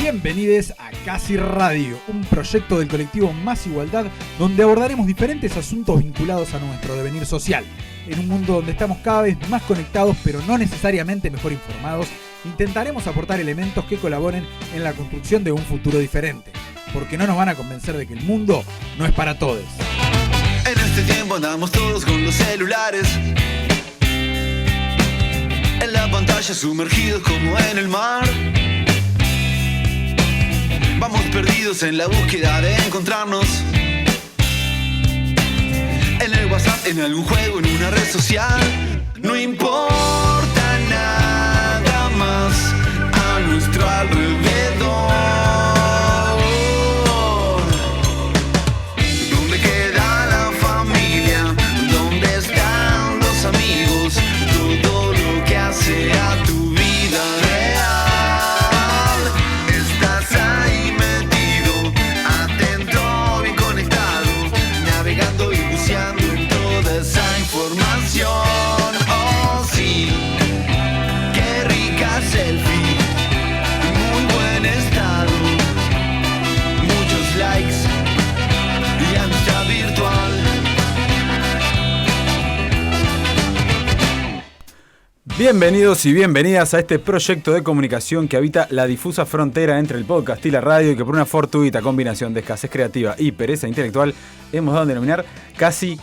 Bienvenidos a Casi Radio, un proyecto del colectivo Más Igualdad, donde abordaremos diferentes asuntos vinculados a nuestro devenir social. En un mundo donde estamos cada vez más conectados, pero no necesariamente mejor informados, intentaremos aportar elementos que colaboren en la construcción de un futuro diferente, porque no nos van a convencer de que el mundo no es para todos. En este tiempo andamos todos con los celulares, en la pantalla sumergidos como en el mar. Vamos perdidos en la búsqueda de encontrarnos, en el WhatsApp, en algún juego, en una red social. No importa nada más a nuestro alrededor. ¿Dónde queda la familia? ¿Dónde están los amigos? Todo lo que hace a tu vida real. Estás ahí metido, atento, bien conectado, navegando y buceando en toda esa información. Oh sí, qué rica selfie, muy buen estado, muchos likes y amistad virtual. Bienvenidos y bienvenidas a este proyecto de comunicación que habita la difusa frontera entre el podcast y la radio, y que por una fortuita combinación de escasez creativa y pereza intelectual hemos dado a denominar Casi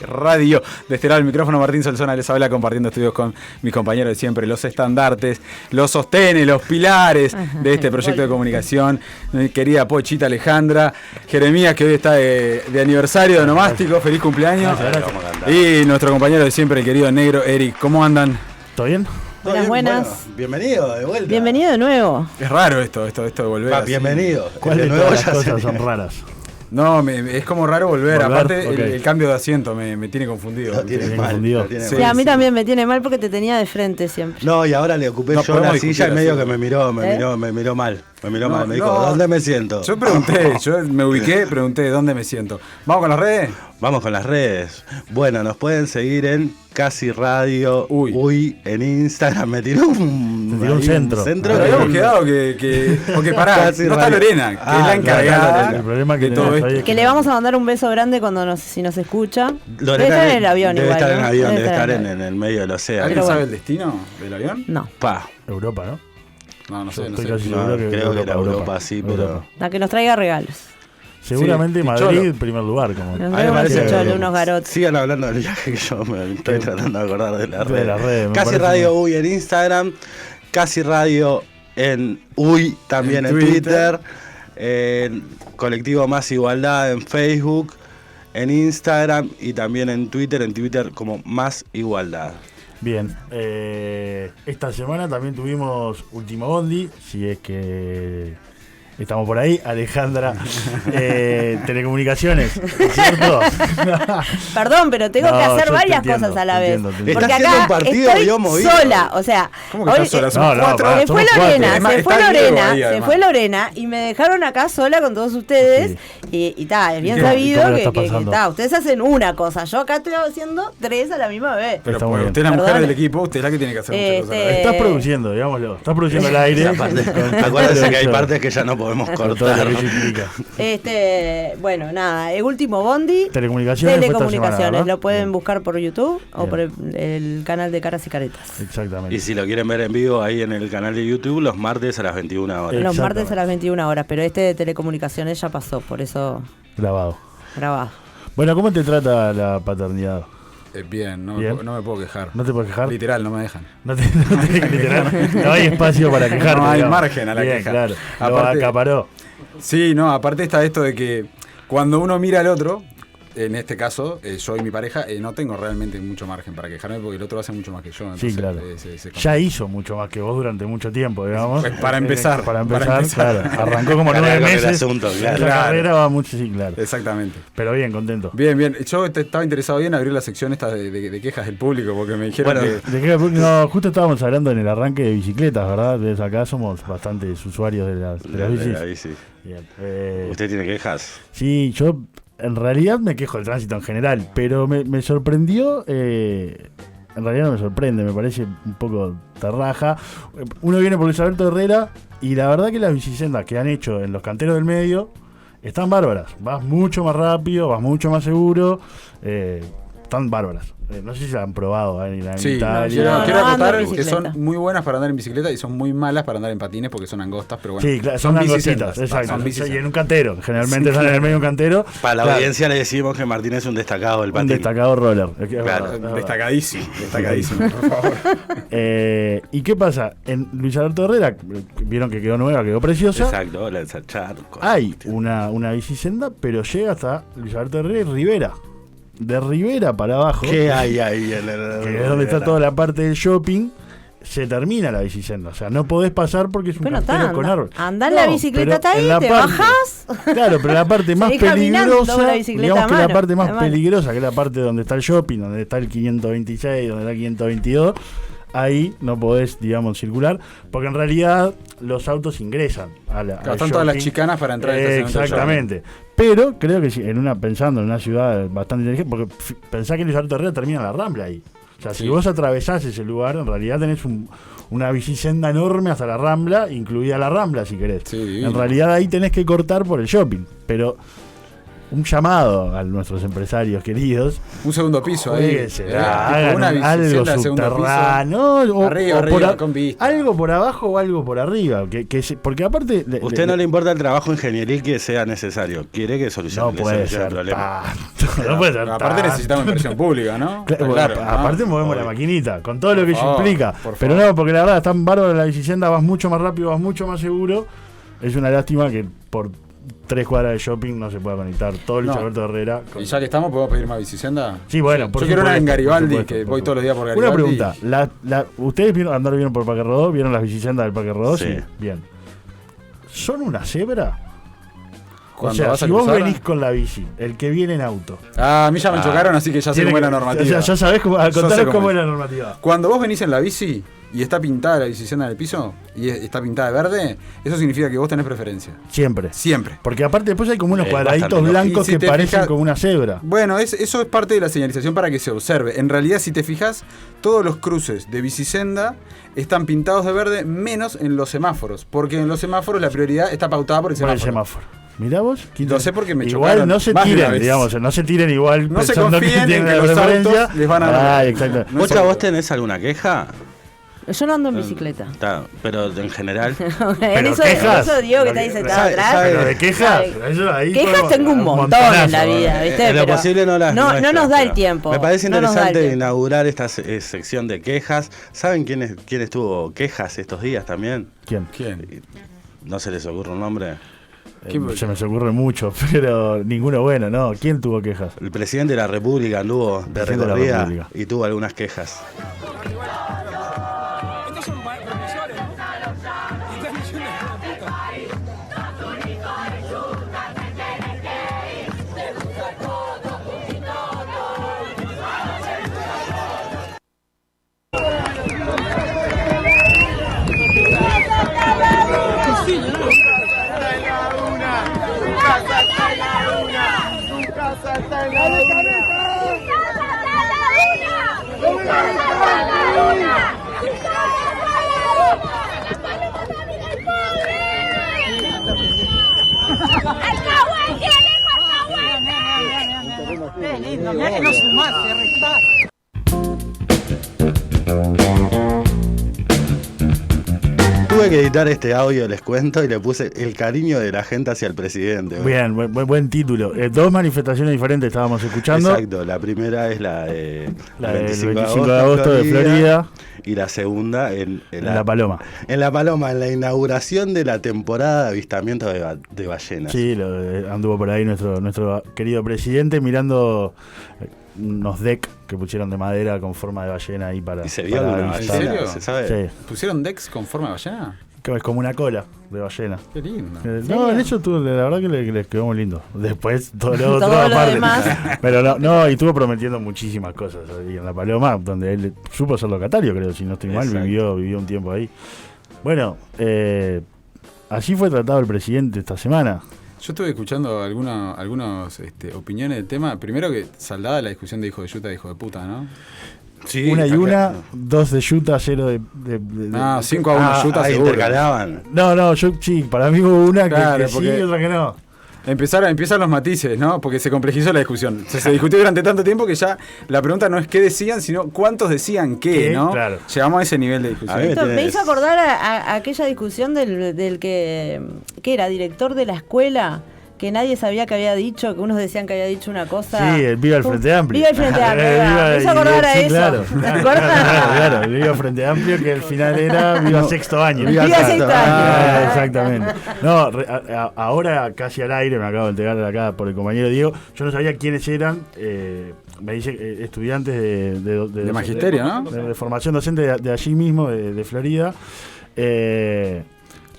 Radio. De este lado el micrófono, Martín Solsona les habla, compartiendo estudios con mis compañeros de siempre, los estandartes, los sostenes, los pilares de este proyecto de comunicación. Mi querida Pochita Alejandra, Jeremías, que hoy está de aniversario de Nomástico, feliz cumpleaños. Y nuestro compañero de siempre, el querido Negro Eric. ¿Cómo andan? ¿Todo bien? Buenas. Bueno, bienvenido de vuelta. Bienvenido de nuevo. Es raro esto de volver. Bienvenido. ¿Cuál de todas las cosas son raras? No, es como raro volver. Aparte, okay. el cambio de asiento me tiene confundido. Lo tiene mal. Sí, a mí también me tiene mal porque te tenía de frente siempre. No, y ahora le ocupé yo la silla y medio que me miró mal. Me dijo, ¿dónde me siento? Yo me ubiqué, pregunté ¿dónde me siento? ¿Vamos con las redes? Vamos con las redes. Bueno, nos pueden seguir en Casi Radio. Uy, en Instagram me tiró un centro. Pero habíamos quedado que pará, no está Lorena, que es la encargada. El problema que todo esto. Que le vamos a mandar un beso grande si nos escucha. Lorena debe estar en el avión debe igual. Estar en el avión, ¿no? debe estar en el medio del océano. ¿Alguien sabe el destino del avión? No. Europa, ¿no? No sé. Casi seguro que creo que era Europa, sí, pero... La que nos traiga regalos. Seguramente sí, Madrid Cholo. en primer lugar. Como... Nos parece Cholo, unos garotos. Sigan hablando del viaje, que yo me estoy tratando de acordar de las redes. Casi Radio Uy en Instagram, Casi Radio en Uy también en Twitter, Colectivo Más Igualdad en Facebook, en Instagram y también en Twitter como Más Igualdad. Bien, esta semana también tuvimos Último Bondi, si es que estamos por ahí. Alejandra, Telecomunicaciones, ¿cierto? Perdón, pero tengo que hacer varias cosas a la vez. Porque acá haciendo un partido estoy movido. sola, o sea, ¿Cómo que estás sola? se fue Lorena y me dejaron acá sola con todos ustedes. Sí. Y es bien sabido que ustedes hacen una cosa, yo acá estoy haciendo tres a la misma vez. Pero usted es la mujer del equipo, usted es la que tiene que hacer muchas cosas. Estás produciendo, digámoslo, estás produciendo el aire. Acuérdense que hay partes que ya no podemos cortar. Bueno, nada, el Último Bondi. Telecomunicaciones, lo pueden buscar por YouTube o por el canal de Caras y Caretas. Exactamente. Y si lo quieren ver en vivo ahí en el canal de YouTube, los martes a las 21 horas. Los martes a las 21 horas, pero este de Telecomunicaciones ya pasó, por eso... Grabado. Bueno, ¿cómo te trata la paternidad? Bien, no me puedo quejar. ¿No te puedes quejar? Literal, no me dejan. Literal, no hay espacio para quejarte. No hay margen a la queja. Claro, aparte, lo acaparó. Sí, no, aparte está esto de que cuando uno mira al otro, en este caso, yo y mi pareja, no tengo realmente mucho margen para quejarme porque el otro hace mucho más que yo. Entonces, sí, claro. Ya hizo mucho más que vos durante mucho tiempo, digamos. Pues para empezar, claro. Arrancó como 9 meses. Asunto, claro. La carrera va mucho, sí, claro. Exactamente. Pero bien, contento. Bien. Yo estaba interesado en abrir la sección esta de quejas del público porque me dijeron no, justo estábamos hablando en el arranque de bicicletas, ¿verdad? Desde acá somos bastantes usuarios de las bicis. La bici. Bien. ¿Usted tiene quejas? Sí, yo... En realidad me quejo del tránsito en general, pero me sorprendió en realidad no me sorprende, me parece un poco terraja. Uno viene por Luis Alberto Herrera y la verdad que las bicisendas que han hecho en los canteros del medio están bárbaras. Vas mucho más rápido, vas mucho más seguro, están bárbaras. No sé si la han probado en Italia. Quiero acotar que son muy buenas para andar en bicicleta y son muy malas para andar en patines porque son angostas, pero bueno. Sí, claro, son angostitas, exacto. Y en un cantero, generalmente están en el medio de un cantero. Para la audiencia le decimos que Martín es un destacado del patín. Un destacado roller. Claro, destacadísimo, por favor. ¿Y qué pasa? En Luis Alberto Herrera, vieron que quedó nueva, quedó preciosa. Exacto, la Charco. Hay una bicisenda, pero llega hasta Luis Alberto Herrera y Rivera. De Rivera para abajo, ¿qué hay ahí? Que es donde está toda la parte del shopping, se termina la bicisenda. O sea, no podés pasar porque es un cantero con árbol. Andá en la bicicleta hasta ahí, te bajás. Claro, pero la parte más peligrosa, digamos que la parte más peligrosa, que es la parte donde está el shopping, donde está el 526, donde está el 522, ahí no podés, digamos, circular, porque en realidad los autos ingresan a la están todas las chicanas para entrar al exactamente. Pero creo que pensando en una ciudad bastante inteligente, porque pensá que Luis Alberto Herrera termina la Rambla ahí. O sea, si vos atravesás ese lugar, en realidad tenés una bicisenda enorme hasta la Rambla, incluida la Rambla si querés. Sí, en realidad ahí tenés que cortar por el shopping, pero un llamado a nuestros empresarios queridos. Un segundo piso ahí. Algo subterráneo. Arriba, con vista. Algo por abajo o algo por arriba. Porque aparte. Usted no le importa el trabajo ingenieril que sea necesario. Quiere que solucione el problema. No puede ser. Aparte necesitamos inversión pública, ¿no? Claro, aparte movemos la maquinita, con todo lo que eso implica. Pero no, porque la verdad, están bárbaras la bicicenda, vas mucho más rápido, vas mucho más seguro. Es una lástima que por 3 cuadras de shopping no se pueda conectar todo el Luis Alberto Herrera. Y ya que estamos, ¿podemos pedir más bicicenda? Sí, bueno. Yo quiero una en Garibaldi, que voy todos los días por Garibaldi. Una pregunta. ¿Ustedes vieron por Parque Rodó? ¿Vieron las bicisendas del Parque Rodó? Sí. Bien. ¿Son una cebra? O Cuando sea, si vos venís con la bici, el que viene en auto. A mí ya me chocaron, así que ya sé cómo es la normativa. Ya sabés contaros cómo es la normativa. Cuando vos venís en la bici y está pintada la bicicenda en el piso y está pintada de verde, eso significa que vos tenés preferencia. Siempre. Siempre. Porque aparte después hay como unos cuadraditos blancos que parecen como una cebra. Bueno, eso es parte de la señalización para que se observe. En realidad, si te fijas, todos los cruces de bicisenda están pintados de verde, menos en los semáforos. Porque en los semáforos la prioridad está pautada por el semáforo. Mirá vos, no sé por qué me igual chocaron. No se tiren, digamos, no se tiren igual. No se confíen en que los autos les van a dar. Exacto. ¿Vos tenés alguna queja? Yo no ando en bicicleta. Pero en general. Pero eso Diego que está ahí sentado atrás. Pero de quejas. Quejas tengo un montón en la vida, ¿viste? En lo posible no nos da el tiempo. Me parece interesante inaugurar esta sección de quejas. ¿Saben quién tuvo quejas estos días también? ¿Quién? ¿No se les ocurre un nombre? Se me ocurre mucho, pero ninguno bueno, ¿no? ¿Quién tuvo quejas? El presidente de la República anduvo de recorrida y tuvo algunas quejas. Tuve que editar este audio, les cuento, y le puse el cariño de la gente hacia el presidente. Bien, buen título. 2 manifestaciones diferentes estábamos escuchando. Exacto, la primera es la del 25 de agosto de Florida. Y la segunda en La Paloma. En La Paloma, en la inauguración de la temporada de avistamiento de ballenas. Sí, anduvo por ahí nuestro querido presidente mirando unos decks que pusieron de madera con forma de ballena ahí para. ¿Y se vio alguna ballena? ¿En serio? ¿Se sabe? Sí. ¿Pusieron decks con forma de ballena? Es como una cola de ballena. Qué lindo. No, en eso la verdad que les quedó muy lindo. Después todo lo otro todo lo aparte. demás. Pero no, y estuvo prometiendo muchísimas cosas ahí en La Paloma, donde él supo ser locatario, creo, si no estoy mal, vivió un tiempo ahí. Bueno, así fue tratado el presidente esta semana. Yo estuve escuchando algunas opiniones del tema. Primero que saldada la discusión de hijo de yuta, hijo de puta, ¿no? Sí, una y una, claro. 2 de Utah, 0 de 5-1 Utah seguro. Intercalaban. No, yo sí, para mí hubo una Claro, que sí porque- y otra que no. Empiezan los matices, ¿no? Porque se complejizó la discusión. Se discutió durante tanto tiempo que ya la pregunta no es qué decían, sino cuántos decían qué, ¿no? Claro. Llegamos a ese nivel de discusión. A ver, Esto me hizo acordar a aquella discusión del que era director de la escuela, que nadie sabía que había dicho, que unos decían que había dicho una cosa. Sí, el Viva el Frente Amplio. Viva el Frente Amplio, me hizo acordar a sí, eso. Claro, ¿Te acuerdas? claro, el Viva Frente Amplio, que al final era Viva Sexto Año. Viva Sexto Año. Exactamente. No, ahora casi al aire, me acabo de enterar acá por el compañero Diego, yo no sabía quiénes eran, me dice estudiantes De magisterio, ¿no? De formación docente de allí mismo, de Florida.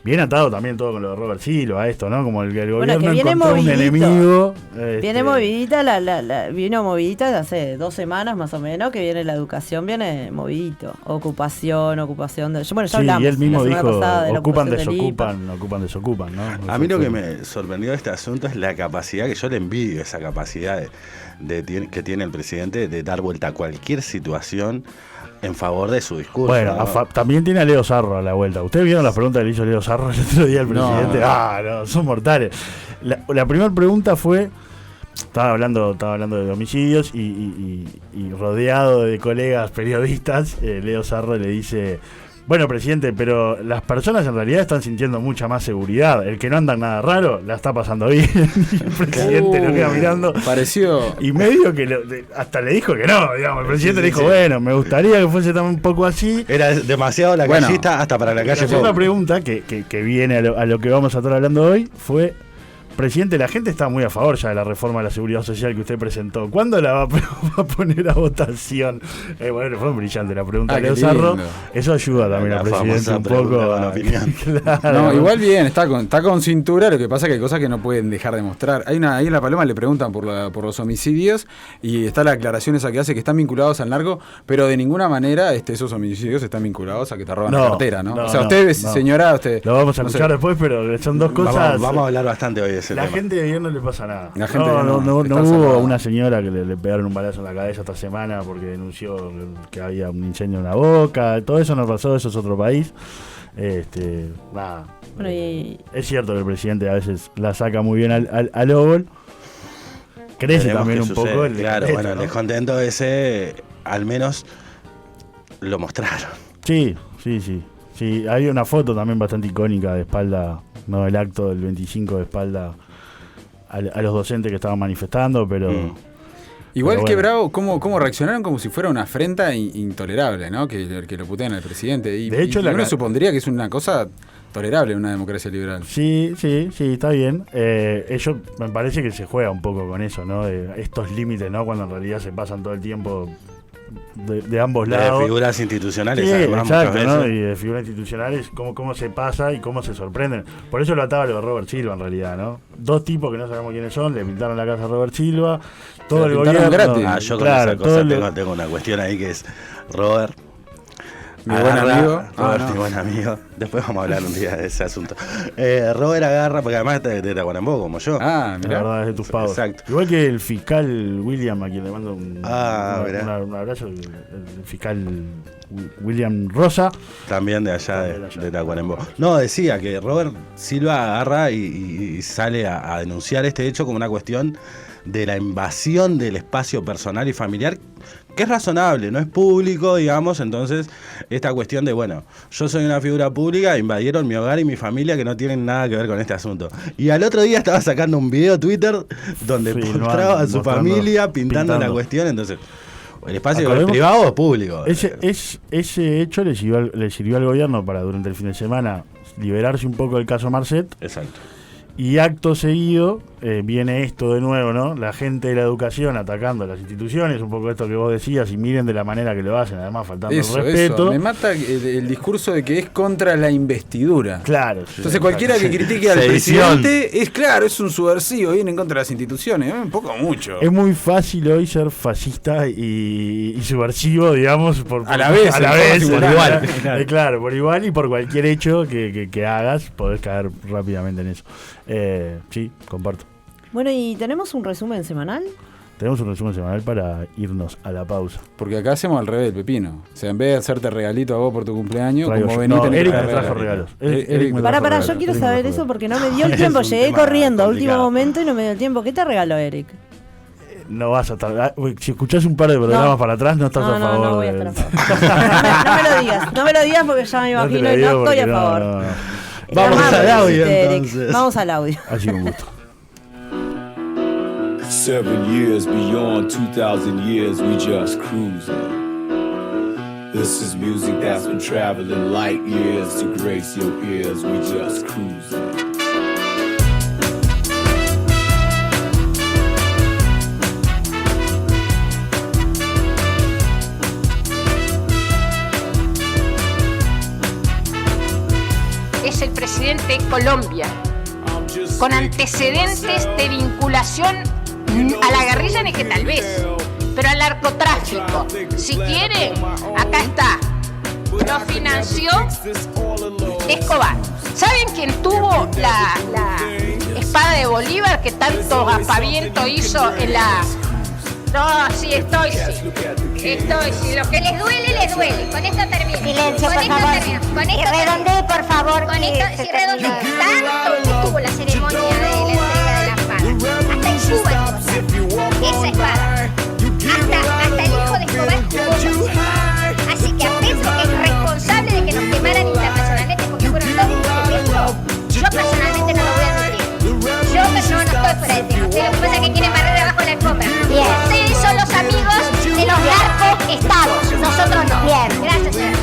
Bien atado también todo con lo de Robert Silva, esto, ¿no? Como el gobierno que viene encontró un movidito. enemigo. Viene movidita, vino movidita de hace 2 semanas más o menos, que viene la educación, viene movidito. Ocupación de... Bueno, ya Sí, hablamos y él mismo la semana dijo, pasada de la ocupan, ocupación del IPA. desocupan, ¿no? A mí lo que me sorprendió de este asunto es la capacidad, que yo le envidio esa capacidad que tiene el presidente de dar vuelta a cualquier situación en favor de su discurso. Bueno, ¿no? también tiene a Leo Sarro a la vuelta. ¿Ustedes vieron las preguntas que le hizo Leo Sarro el otro día al presidente? No, son mortales. La primera pregunta fue, estaba hablando de homicidios y rodeado de colegas periodistas, Leo Sarro le dice... Bueno, presidente, pero las personas en realidad están sintiendo mucha más seguridad. El que no anda nada raro la está pasando bien. Y el presidente lo queda mirando. Pareció. Y medio que hasta le dijo que no, digamos. El presidente le dijo, bueno, me gustaría que fuese también un poco así. Era demasiado la Bueno, callista hasta para la La calle. segunda Pou. pregunta que viene a lo que vamos a estar hablando hoy fue... Presidente, la gente está muy a favor ya de la reforma de la seguridad social que usted presentó. ¿Cuándo la va a poner a votación? Bueno, fue brillante la pregunta de qué Leo Sarro. lindo. Eso ayuda también La al presidente famosa un poco. pregunta con opinión. Claro. No, igual bien, está con cintura, lo que pasa es que hay cosas que no pueden dejar de mostrar. Ahí en La Paloma le preguntan por los homicidios y está la aclaración esa que hace que están vinculados al narco, pero de ninguna manera esos homicidios están vinculados a que te roban la cartera, ¿no? O sea, usted, señora, usted... Lo vamos a no escuchar sé. después, pero son dos cosas... Vamos a hablar bastante hoy de ese La tema. gente de bien no le pasa nada. La gente no no, está hubo salvada. una señora que le pegaron un balazo en la cabeza esta semana porque denunció que había un incendio en la Boca. Todo eso no pasó, eso es otro país. Nada. Bueno, y Es cierto que el presidente a veces la saca muy bien al óvol. Crece Veremos también qué un sucede. poco el Claro, descontento, bueno, el ¿no? descontento ese al menos lo mostraron. Sí. Hay una foto también bastante icónica de espalda, no el acto del 25 de espalda a los docentes que estaban manifestando, pero... Igual Pero que bueno. bravo, cómo reaccionaron como si fuera una afrenta intolerable, ¿no? Que lo putean al presidente. Y, De hecho, y uno supondría que es una cosa tolerable en una democracia liberal. Sí, está bien. Ellos me parece que se juega un poco con eso, ¿no? De estos límites, ¿no? Cuando en realidad se pasan todo el tiempo de ambos lados. De figuras institucionales. Sí, algunas exacto, muchas ¿no? veces. Y de figuras institucionales, cómo se pasa y cómo se sorprenden. Por eso lo ataba lo de Robert Silva, en realidad, ¿no? 2 tipos que no sabemos quiénes son, le pintaron la casa a Robert Silva, todo Se el la pintaron gobierno. gratis. Yo con claro, esa todo cosa tengo una cuestión ahí que es Robert. Mi buen amigo. Robert, No. mi buen amigo. Después vamos a hablar un día de ese asunto. Robert agarra, porque además es de Tacuarembó, como yo. Ah, La mirá. verdad es de tus pagos. Exacto. Igual que el fiscal William, a quien le mando un abrazo, el fiscal William Rosa. También de allá de Tacuarembó. No, decía que Robert Silva agarra y sale a denunciar este hecho como una cuestión de la invasión del espacio personal y familiar, que es razonable, no es público, digamos. Entonces esta cuestión de, bueno, yo soy una figura pública, invadieron mi hogar y mi familia que no tienen nada que ver con este asunto. Y al otro día estaba sacando un video Twitter donde mostraba a su familia pintando la cuestión. Entonces el espacio privado o público. Ese hecho le sirvió al gobierno para durante el fin de semana liberarse un poco del caso Marcet. Exacto. Y acto seguido viene esto de nuevo, ¿no? La gente de la educación atacando a las instituciones, un poco esto que vos decías, y miren de la manera que lo hacen, además faltando el respeto. Eso. Me mata el discurso de que es contra la investidura. Claro. Entonces cualquiera que critique al presidente es un subversivo, viene en contra de las instituciones. Un poco mucho. Es muy fácil hoy ser fascista y subversivo, digamos, a la vez. por igual. Claro, por igual y por cualquier hecho que hagas, podés caer rápidamente en eso. Sí, comparto. bueno, ¿y tenemos un resumen semanal? tenemos un resumen semanal para irnos a la pausa. Porque acá hacemos al revés, Pepino. O sea, en vez de hacerte regalito a vos por tu cumpleaños, Traigo como yo. venís, No, tenés Eric que me traer trajo regalos. regalos. Eric me trajo Pará, regalos. yo quiero Eric me saber trajo eso regalos. porque no me dio el Es tiempo. un Llegué tema corriendo a último complicado. momento y no me dio el tiempo. ¿Qué te regaló Eric? No vas a tardar. Si escuchás un par de programas para atrás, no estás a favor. No voy a estar a favor. No me lo digas. No me lo digas porque ya me imagino y no estoy a favor. No. Vamos al audio, entonces. Vamos al audio. Así con gusto. 7 years beyond 2,000 years, we just cruising. This is music that's been traveling light years to grace your ears, we just cruising. Es el presidente de Colombia, con antecedentes de vinculación a la guerrilla, ni que tal vez, pero al narcotráfico. Si quieren, acá está. Lo financió Escobar. ¿Saben quién tuvo la espada de Bolívar que tanto aspaviento hizo en la... No, sí, estoy, lo que les duele, con esto termino. Silencio, con por esto favor. termino, con esto Redondee, por favor. con esto, si redondeo, tanto que tuvo la ceremonia de la entrega de la espada. Hasta en Cuba estuvo esa espada. Hasta el hijo de Escobar tuvo esa espada. Así que a Petro, que es responsable de que nos quemaran internacionalmente porque fueron dos de Petro, yo personalmente no lo voy a admitir. Yo no estoy fuera de tema. Lo que pasa es que quieren barrer abajo la alfombra. Bien. Ustedes son los amigos de los narcoestados. Nosotros no. Bien. Gracias, señor.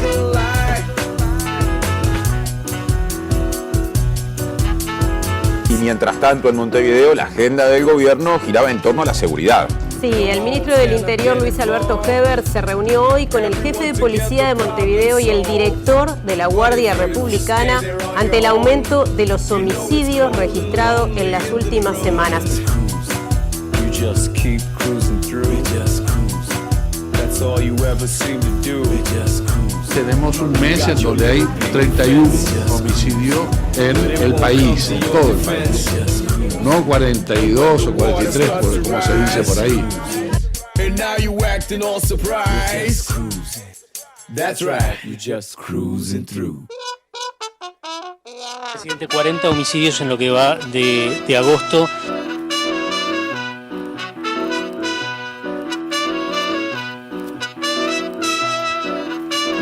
Y mientras tanto en Montevideo la agenda del gobierno giraba en torno a la seguridad. Sí, el ministro del Interior, Luis Alberto Heber, se reunió hoy con el jefe de policía de Montevideo y el director de la Guardia Republicana ante el aumento de los homicidios registrados en las últimas semanas. Tenemos un mes en donde hay 31 homicidios en el país, en todo el país. No 42 o 43, como se dice por ahí. Presidente, 40 homicidios en lo que va de agosto.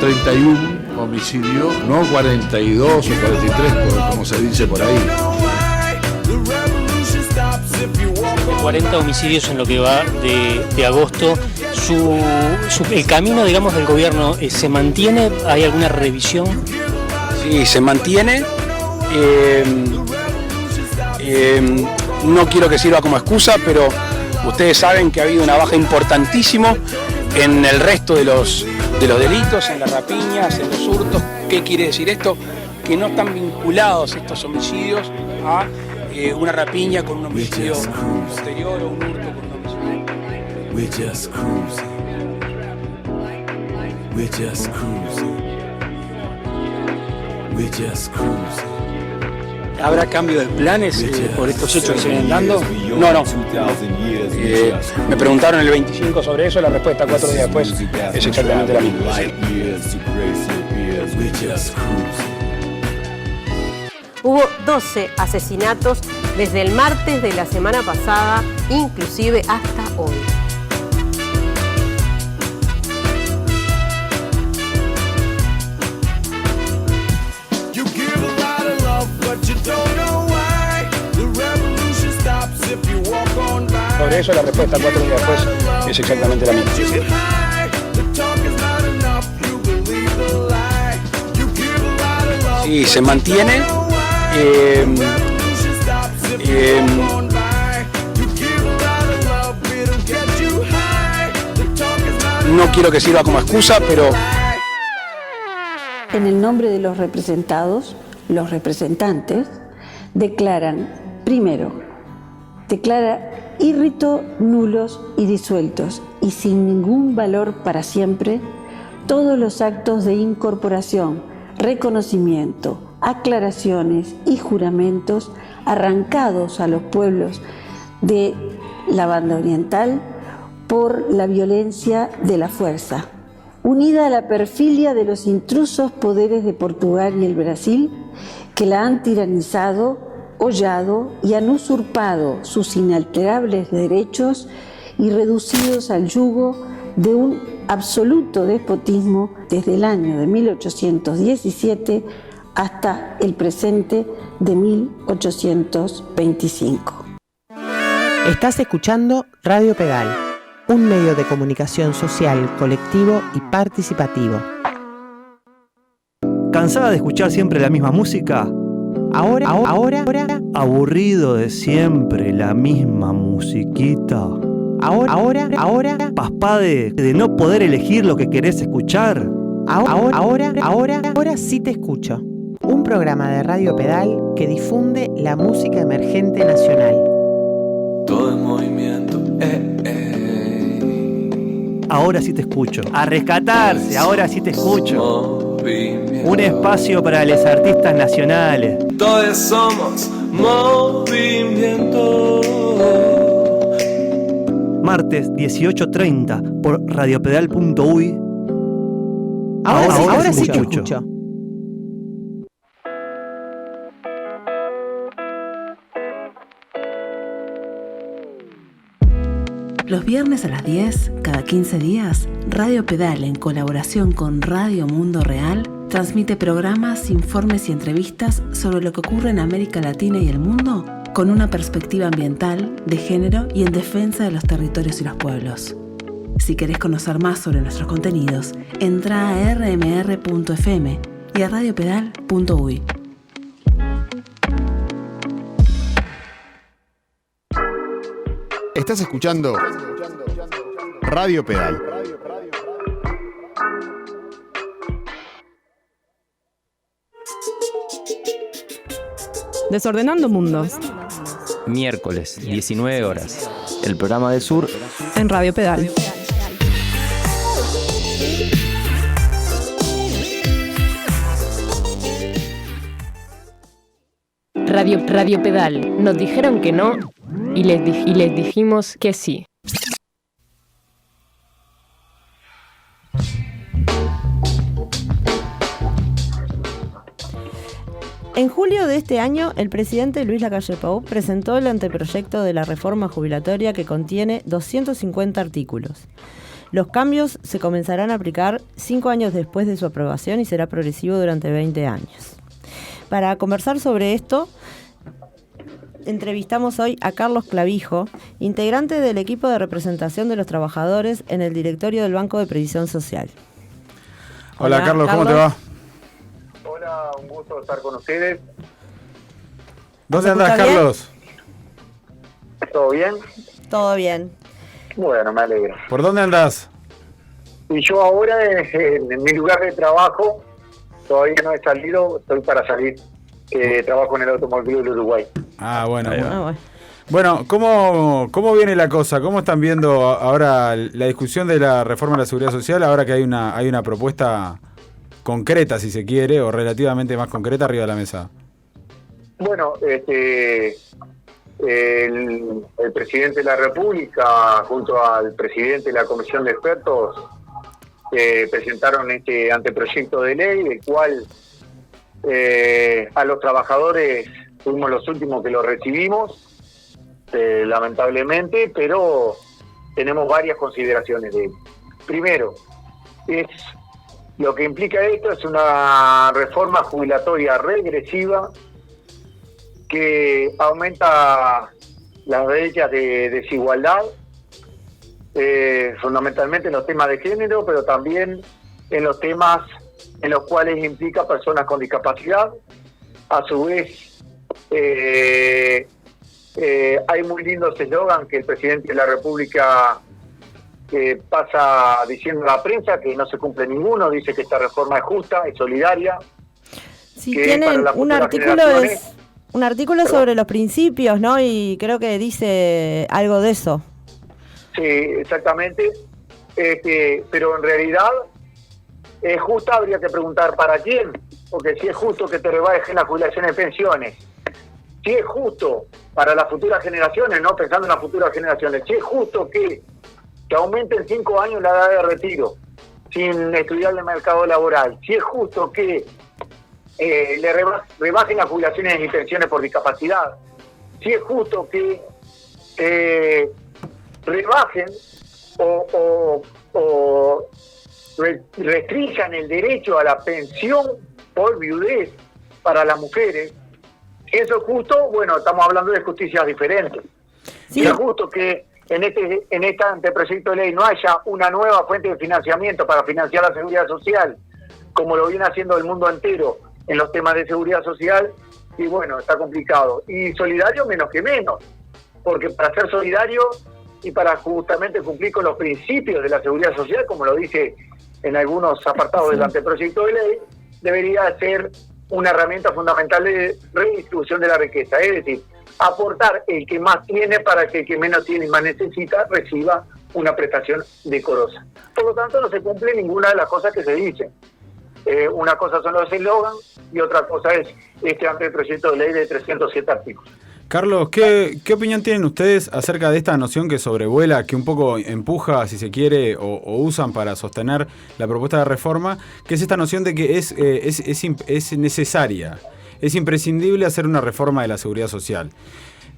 ...31 homicidios, no 42 o 43, como se dice por ahí. 40 homicidios en lo que va de agosto. El camino, digamos, del gobierno se mantiene. ¿Hay alguna revisión? Sí, se mantiene. No quiero que sirva como excusa, pero ustedes saben que ha habido una baja importantísima en el resto de los delitos, en las rapiñas, en los hurtos. ¿Qué quiere decir esto? Que no están vinculados estos homicidios a una rapiña con un homicidio posterior o un hurto con un homicidio. ¿Habrá cambio de planes por estos hechos que se vienen dando? No. Me preguntaron el 25 sobre eso, la respuesta 4 días después es exactamente la misma. Hubo 12 asesinatos desde el martes de la semana pasada, inclusive hasta hoy. Sobre eso la respuesta 4 días después es exactamente la misma. Sí, se mantiene. No quiero que sirva como excusa, pero... En el nombre de los representados, los representantes declaran, primero, declara írrito, nulos y disueltos y sin ningún valor para siempre todos los actos de incorporación, reconocimiento, aclaraciones y juramentos arrancados a los pueblos de la Banda Oriental por la violencia de la fuerza. Unida a la perfidia de los intrusos poderes de Portugal y el Brasil, que la han tiranizado, hollado y han usurpado sus inalterables derechos y reducidos al yugo de un absoluto despotismo desde el año de 1817 hasta el presente de 1825. Estás escuchando Radio Pedal, un medio de comunicación social, colectivo y participativo. ¿Cansada de escuchar siempre la misma música? Ahora. ¿Aburrido de siempre la misma musiquita? Ahora. ¿Paspá de no poder elegir lo que querés escuchar? Ahora sí te escucho. Un programa de Radio Pedal que difunde la música emergente nacional. Todo en movimiento, Ahora sí te escucho. A rescatarse, ahora sí te escucho. Un espacio para los artistas nacionales. Todos somos movimiento. Martes 18:30 por radiopedal.uy. Ahora sí te escucho. Los viernes a las 10, cada 15 días, Radio Pedal, en colaboración con Radio Mundo Real, transmite programas, informes y entrevistas sobre lo que ocurre en América Latina y el mundo, con una perspectiva ambiental, de género y en defensa de los territorios y los pueblos. Si querés conocer más sobre nuestros contenidos, entra a rmr.fm y a radiopedal.uy. Estás escuchando Radio Pedal. Desordenando mundos. Miércoles, 19 horas. El programa del sur en Radio Pedal. Radio Pedal. Nos dijeron que no y les dijimos que sí. En julio de este año, el presidente Luis Lacalle Pou presentó el anteproyecto de la reforma jubilatoria que contiene 250 artículos. Los cambios se comenzarán a aplicar 5 años después de su aprobación y será progresivo durante 20 años. Para conversar sobre esto, entrevistamos hoy a Carlos Clavijo, integrante del equipo de representación de los trabajadores en el directorio del Banco de Previsión Social. Hola Carlos, ¿cómo te va? Hola, un gusto estar con ustedes. ¿Dónde andas, Carlos? ¿Todo bien? Todo bien. Bueno, me alegro. ¿Por dónde andás? Y yo ahora en mi lugar de trabajo, todavía no he salido, estoy para salir. Trabajo en el Automóvil Club del Uruguay. Ah, bueno. Bueno, ¿cómo viene la cosa? ¿Cómo están viendo ahora la discusión de la reforma de la Seguridad Social, ahora que hay una propuesta concreta, si se quiere, o relativamente más concreta arriba de la mesa? Bueno, el presidente de la República, junto al presidente de la Comisión de Expertos, presentaron este anteproyecto de ley, el cual a los trabajadores fuimos los últimos que lo recibimos, lamentablemente, pero tenemos varias consideraciones de él. Primero, lo que implica esto es una reforma jubilatoria regresiva que aumenta las brechas de desigualdad, fundamentalmente en los temas de género, pero también en los temas en los cuales implica personas con discapacidad. A su vez, hay muy lindos eslogan que el presidente de la República pasa diciendo a la prensa, que no se cumple ninguno. Dice que esta reforma es justa, es solidaria. Sí, tienen un artículo sobre los principios, ¿no? Y creo que dice algo de eso. Sí, exactamente. Pero en realidad, ¿es justa? Habría que preguntar para quién. Porque si es justo que te rebajen las jubilaciones y pensiones, si es justo para las futuras generaciones, no pensando en las futuras generaciones, si es justo que que aumenten 5 años la edad de retiro sin estudiar el mercado laboral, si es justo que le rebajen las jubilaciones y pensiones por discapacidad, si es justo que rebajen o restrinjan el derecho a la pensión por viudez para las mujeres. Eso es justo, bueno, estamos hablando de justicias diferentes. Sí. Es justo que en este anteproyecto de ley no haya una nueva fuente de financiamiento para financiar la seguridad social, como lo viene haciendo el mundo entero en los temas de seguridad social, y bueno, está complicado. Y solidario menos que menos, porque para ser solidario y para justamente cumplir con los principios de la seguridad social, como lo dice en algunos apartados del anteproyecto de ley, debería ser una herramienta fundamental de redistribución de la riqueza, es decir, aportar el que más tiene para que el que menos tiene y más necesita reciba una prestación decorosa. Por lo tanto, no se cumple ninguna de las cosas que se dicen. Una cosa son los eslogans y otra cosa es este anteproyecto de ley de 307 artículos. Carlos, ¿qué opinión tienen ustedes acerca de esta noción que sobrevuela, que un poco empuja, si se quiere, o usan para sostener la propuesta de reforma, que es esta noción de que es necesaria, es imprescindible hacer una reforma de la seguridad social?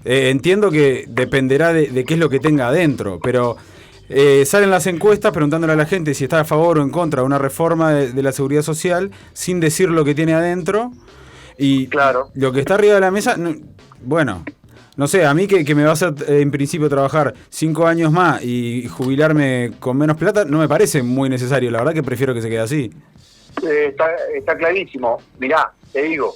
Entiendo que dependerá de qué es lo que tenga adentro, pero salen las encuestas preguntándole a la gente si está a favor o en contra de una reforma de la seguridad social sin decir lo que tiene adentro. Y claro, lo que está arriba de la mesa, bueno, no sé, a mí que me va a hacer en principio trabajar 5 años más y jubilarme con menos plata, no me parece muy necesario. La verdad que prefiero que se quede así. Está clarísimo. Mirá, te digo,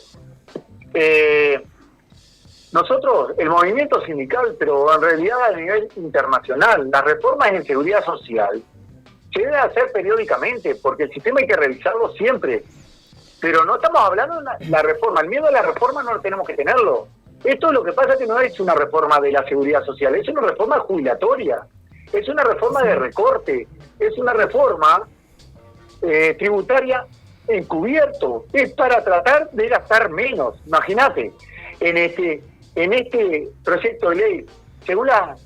nosotros, el movimiento sindical, pero en realidad a nivel internacional, las reformas en seguridad social se deben hacer periódicamente, porque el sistema hay que revisarlo siempre. Pero no estamos hablando de la reforma. El miedo a la reforma no lo tenemos que tenerlo. Esto lo que pasa es que no es una reforma de la seguridad social, es una reforma jubilatoria, es una reforma de recorte, es una reforma tributaria encubierto, es para tratar de gastar menos. Imagínate, en este proyecto de ley, según las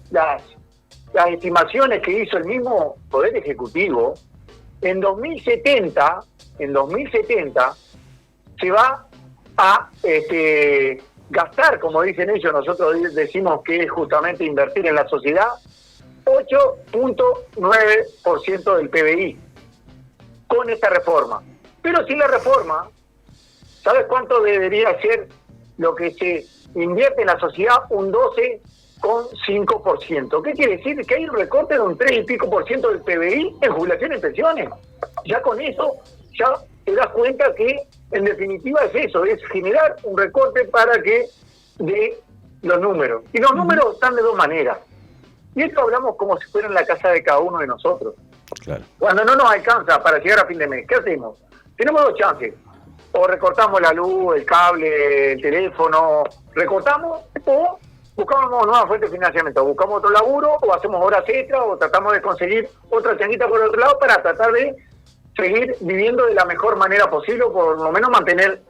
estimaciones que hizo el mismo Poder Ejecutivo, en 2070 se va a gastar, como dicen ellos, nosotros decimos que es justamente invertir en la sociedad, 8.9% del PBI con esta reforma. Pero sin la reforma, ¿sabes cuánto debería ser lo que se invierte en la sociedad? Un 12,5%. ¿Qué quiere decir? Que hay un recorte de un 3 y pico % del PBI en jubilación y pensiones. Ya con eso, ya te das cuenta que en definitiva es eso, es generar un recorte para que dé los números. Y los números están de dos maneras. Y esto hablamos como si fuera en la casa de cada uno de nosotros. Claro. Cuando no nos alcanza para llegar a fin de mes, ¿qué hacemos? Tenemos dos chances. O recortamos la luz, el cable, el teléfono, recortamos, o buscamos nuevas fuentes de financiamiento. Buscamos otro laburo, o hacemos horas extras, o tratamos de conseguir otra changuita por otro lado para tratar de seguir viviendo de la mejor manera posible, o por lo menos mantener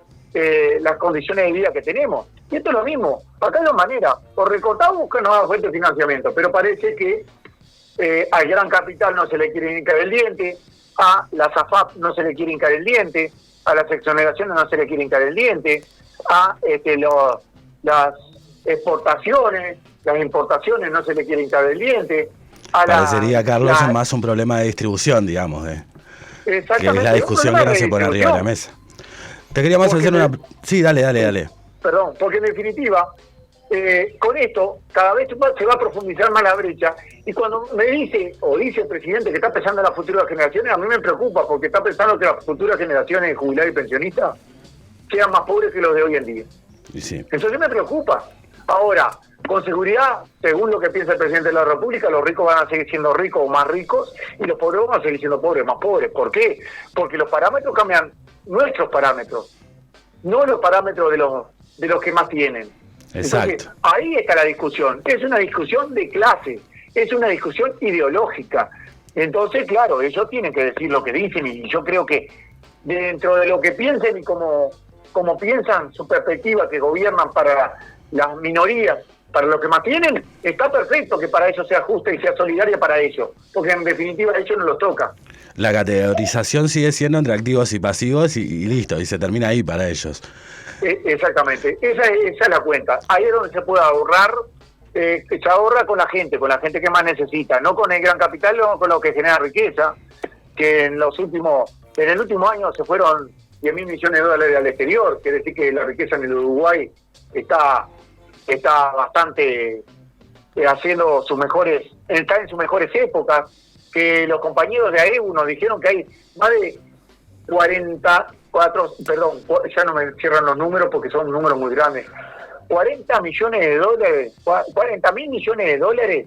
las condiciones de vida que tenemos. Y esto es lo mismo, acá hay dos maneras, o recortar o buscar nuevas fuentes de financiamiento, pero parece que al gran capital no se le quiere hincar el diente, a la AFAP no se le quiere hincar el diente, a las exoneraciones no se le quiere hincar el diente, a las exportaciones, las importaciones no se le quiere hincar el diente. Parecería, Carlos, es más un problema de distribución, digamos, que es la discusión que no se pone arriba de la mesa. Te queríamos hacer una... Sí, dale. Perdón, porque en definitiva, con esto, cada vez se va a profundizar más la brecha, y cuando me dice, o dice el presidente que está pensando en las futuras generaciones, a mí me preocupa, porque está pensando que las futuras generaciones de jubilados y pensionistas sean más pobres que los de hoy en día. Sí. Entonces me preocupa. Ahora, con seguridad, según lo que piensa el presidente de la República, los ricos van a seguir siendo ricos o más ricos, y los pobres van a seguir siendo pobres más pobres. ¿Por qué? Porque los parámetros cambian, nuestros parámetros, no los parámetros de los que más tienen. Exacto. Entonces, ahí está la discusión. Es una discusión de clase, es una discusión ideológica. Entonces, claro, ellos tienen que decir lo que dicen, y yo creo que dentro de lo que piensen y como piensan su perspectiva, que gobiernan para las minorías para los que más tienen, está perfecto que para ellos sea justa y sea solidaria para ellos, porque en definitiva a ellos no los toca. La categorización sigue siendo entre activos y pasivos y listo, y se termina ahí para ellos. Exactamente, esa es la cuenta. Ahí es donde se puede ahorrar, se ahorra con la gente que más necesita, no con el gran capital, no con lo que genera riqueza, que en el último año se fueron 10.000 millones de dólares al exterior, quiere decir que la riqueza en el Uruguay está bastante haciendo está en sus mejores épocas, que los compañeros de AEBU nos dijeron que hay más de ya no me cierran los números porque son números muy grandes, 40 millones de dólares, 40.000 millones de dólares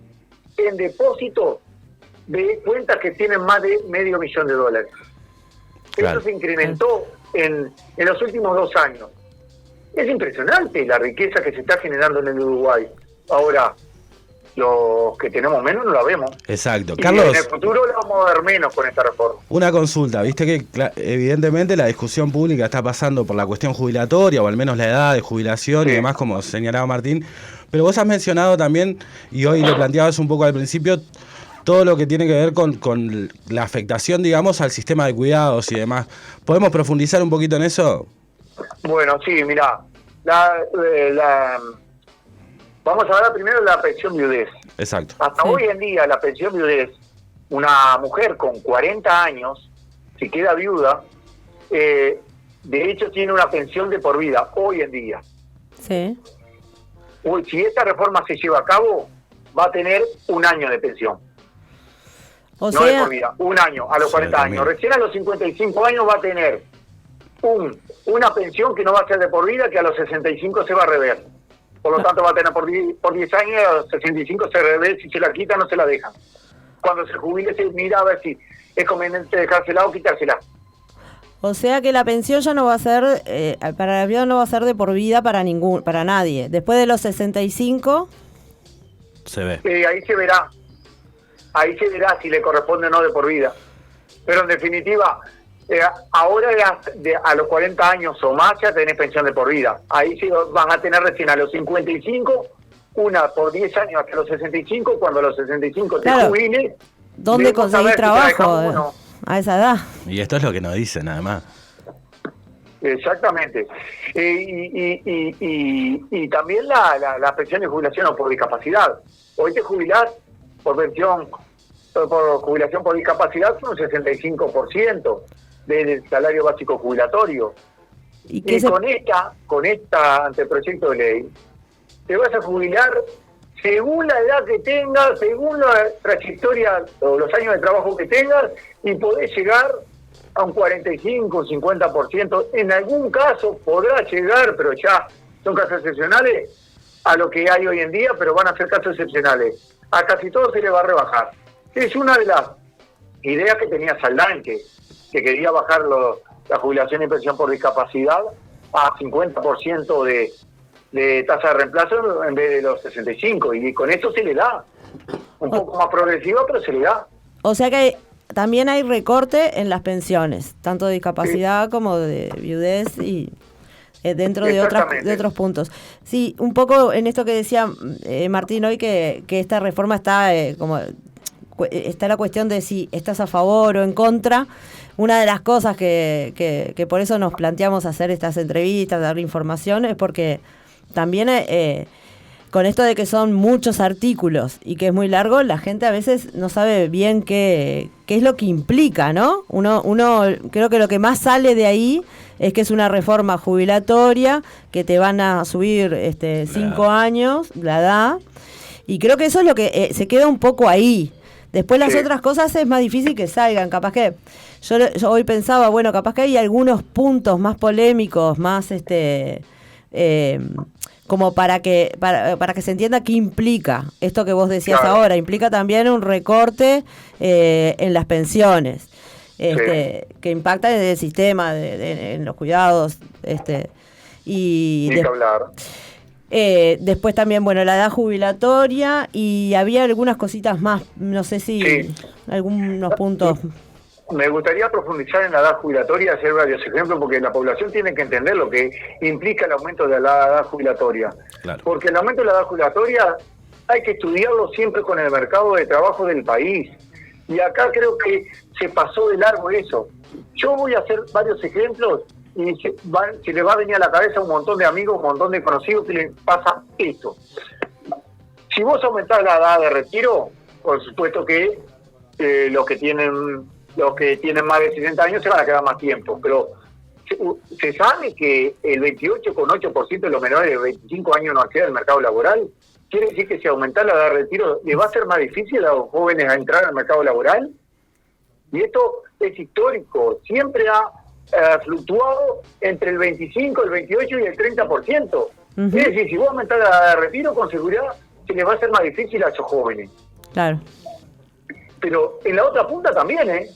en depósitos de cuentas que tienen más de $500 000. Claro. Eso se incrementó en los últimos 2 años. Es impresionante la riqueza que se está generando en el Uruguay. Ahora, los que tenemos menos no la vemos. Exacto. Y Carlos, en el futuro la vamos a ver menos con esta reforma. Una consulta, viste que evidentemente la discusión pública está pasando por la cuestión jubilatoria, o al menos la edad de jubilación y demás, como señalaba Martín, pero vos has mencionado también, y hoy lo planteabas un poco al principio, todo lo que tiene que ver con la afectación, digamos, al sistema de cuidados y demás. ¿Podemos profundizar un poquito en eso? Bueno, sí, mirá, vamos a hablar primero de la pensión viudez. Exacto. Hasta hoy en día la pensión viudez, una mujer con 40 años, si queda viuda, de hecho tiene una pensión de por vida, hoy en día. Sí. Uy, si esta reforma se lleva a cabo, va a tener 1 año de pensión. No de por vida, 1 año, a los 40 años. Recién a los 55 años va a tener una pensión que no va a ser de por vida, que a los 65 se va a rever. Por lo tanto va a tener por 10 años, a los 65 se rever, si se la quita no se la dejan. Cuando se jubile se mira a ver si es conveniente dejársela o quitársela. O sea que la pensión ya no va a ser, para la viuda no va a ser de por vida para nadie. Después de los 65... Se ve. Ahí se verá si le corresponde o no de por vida. Pero en definitiva, ahora a los 40 años o más ya tenés pensión de por vida. Ahí sí vas a tener recién a los 55, una por 10 años hasta los 65, cuando a los 65 te jubiles. ¿Dónde conseguís trabajo a esa edad? Y esto es lo que nos dicen, además. Exactamente. Y también la pensión de jubilación o por discapacidad. Hoy te jubilás por jubilación por discapacidad son un 65% del salario básico jubilatorio. Y con esta anteproyecto de ley, te vas a jubilar según la edad que tengas, según la trayectoria o los años de trabajo que tengas, y podés llegar a un 45, un 50%. En algún caso podrás llegar, pero ya son casos excepcionales, a lo que hay hoy en día, pero van a ser casos excepcionales. A casi todo se le va a rebajar. Es una de las ideas que tenía Saldán, que quería bajar la jubilación y pensión por discapacidad a 50% de tasa de reemplazo en vez de los 65, y con esto se le da. Un poco más progresiva, pero se le da. O sea que también hay recorte en las pensiones, tanto de discapacidad como de viudez y dentro de otros puntos. Sí, un poco en esto que decía Martín hoy, que esta reforma está está la cuestión de si estás a favor o en contra. Una de las cosas que por eso nos planteamos hacer estas entrevistas, dar información, es porque también con esto de que son muchos artículos y que es muy largo, la gente a veces no sabe bien qué es lo que implica, ¿no? Uno creo que lo que más sale de ahí es que es una reforma jubilatoria, que te van a subir 5 años la edad, y creo que eso es lo que se queda un poco ahí. Después las otras cosas es más difícil que salgan, capaz que yo hoy pensaba, bueno, capaz que hay algunos puntos más polémicos, más como para que se entienda qué implica esto que vos decías ahora. Implica también un recorte en las pensiones, que impacta en el sistema, en los cuidados, después también, bueno, la edad jubilatoria, y había algunas cositas más, no sé si algunos puntos. me gustaría profundizar en la edad jubilatoria y hacer varios ejemplos, porque la población tiene que entender lo que implica el aumento de la edad jubilatoria. Claro. Porque el aumento de la edad jubilatoria hay que estudiarlo siempre con el mercado de trabajo del país. Y acá creo que se pasó de largo eso. Yo voy a hacer varios ejemplos y se le va a venir a la cabeza a un montón de amigos, un montón de conocidos que les pasa esto. Si vos aumentás la edad de retiro, por supuesto que los que tienen más de 60 años se van a quedar más tiempo, pero se sabe que el 28,8% de los menores de 25 años no acceden al mercado laboral. Quiere decir que si aumentar la edad de retiro, ¿le va a ser más difícil a los jóvenes a entrar al mercado laboral? Y esto es histórico, siempre ha fluctuado entre el 25, el 28 y el 30%. Es decir, si vos aumentás la edad de retiro, con seguridad se les va a ser más difícil a esos jóvenes. Claro. Pero en la otra punta también,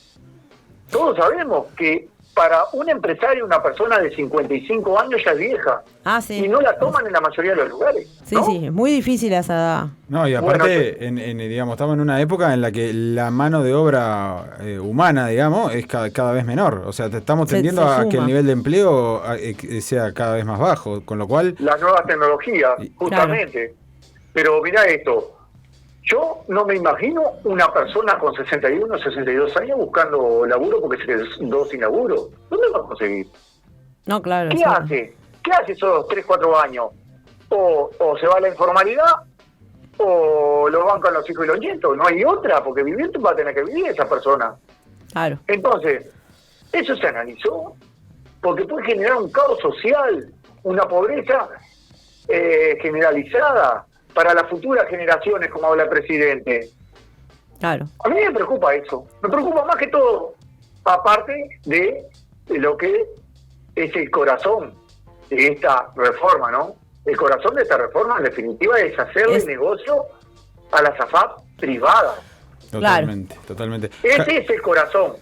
todos sabemos que para un empresario, una persona de 55 años ya es vieja. Ah, sí. Y no la toman en la mayoría de los lugares. Sí, ¿no? sí, es muy difícil esa edad. No, y aparte, digamos, estamos en una época en la que la mano de obra humana, digamos, es cada vez menor. O sea, estamos tendiendo a que el nivel de empleo sea cada vez más bajo, con lo cual... Las nuevas tecnologías, justamente. Claro. Pero mirá esto, yo no me imagino una persona con 61, 62 años buscando laburo porque se quedó sin laburo. ¿Dónde va a conseguir? No, claro. ¿Qué hace? ¿Qué hace esos 3, 4 años? O se va a la informalidad, o lo bancan los hijos y los nietos. No hay otra, porque vivir va a tener que vivir esa persona. Claro. Entonces, eso se analizó, porque puede generar un caos social, una pobreza generalizada para las futuras generaciones, como habla el presidente. Claro. A mí me preocupa eso. Me preocupa más que todo, aparte de lo que es el corazón de esta reforma, ¿no? El corazón de esta reforma, en definitiva, es hacerle negocio a las AFAP privadas. Totalmente, totalmente. Ese es el corazón.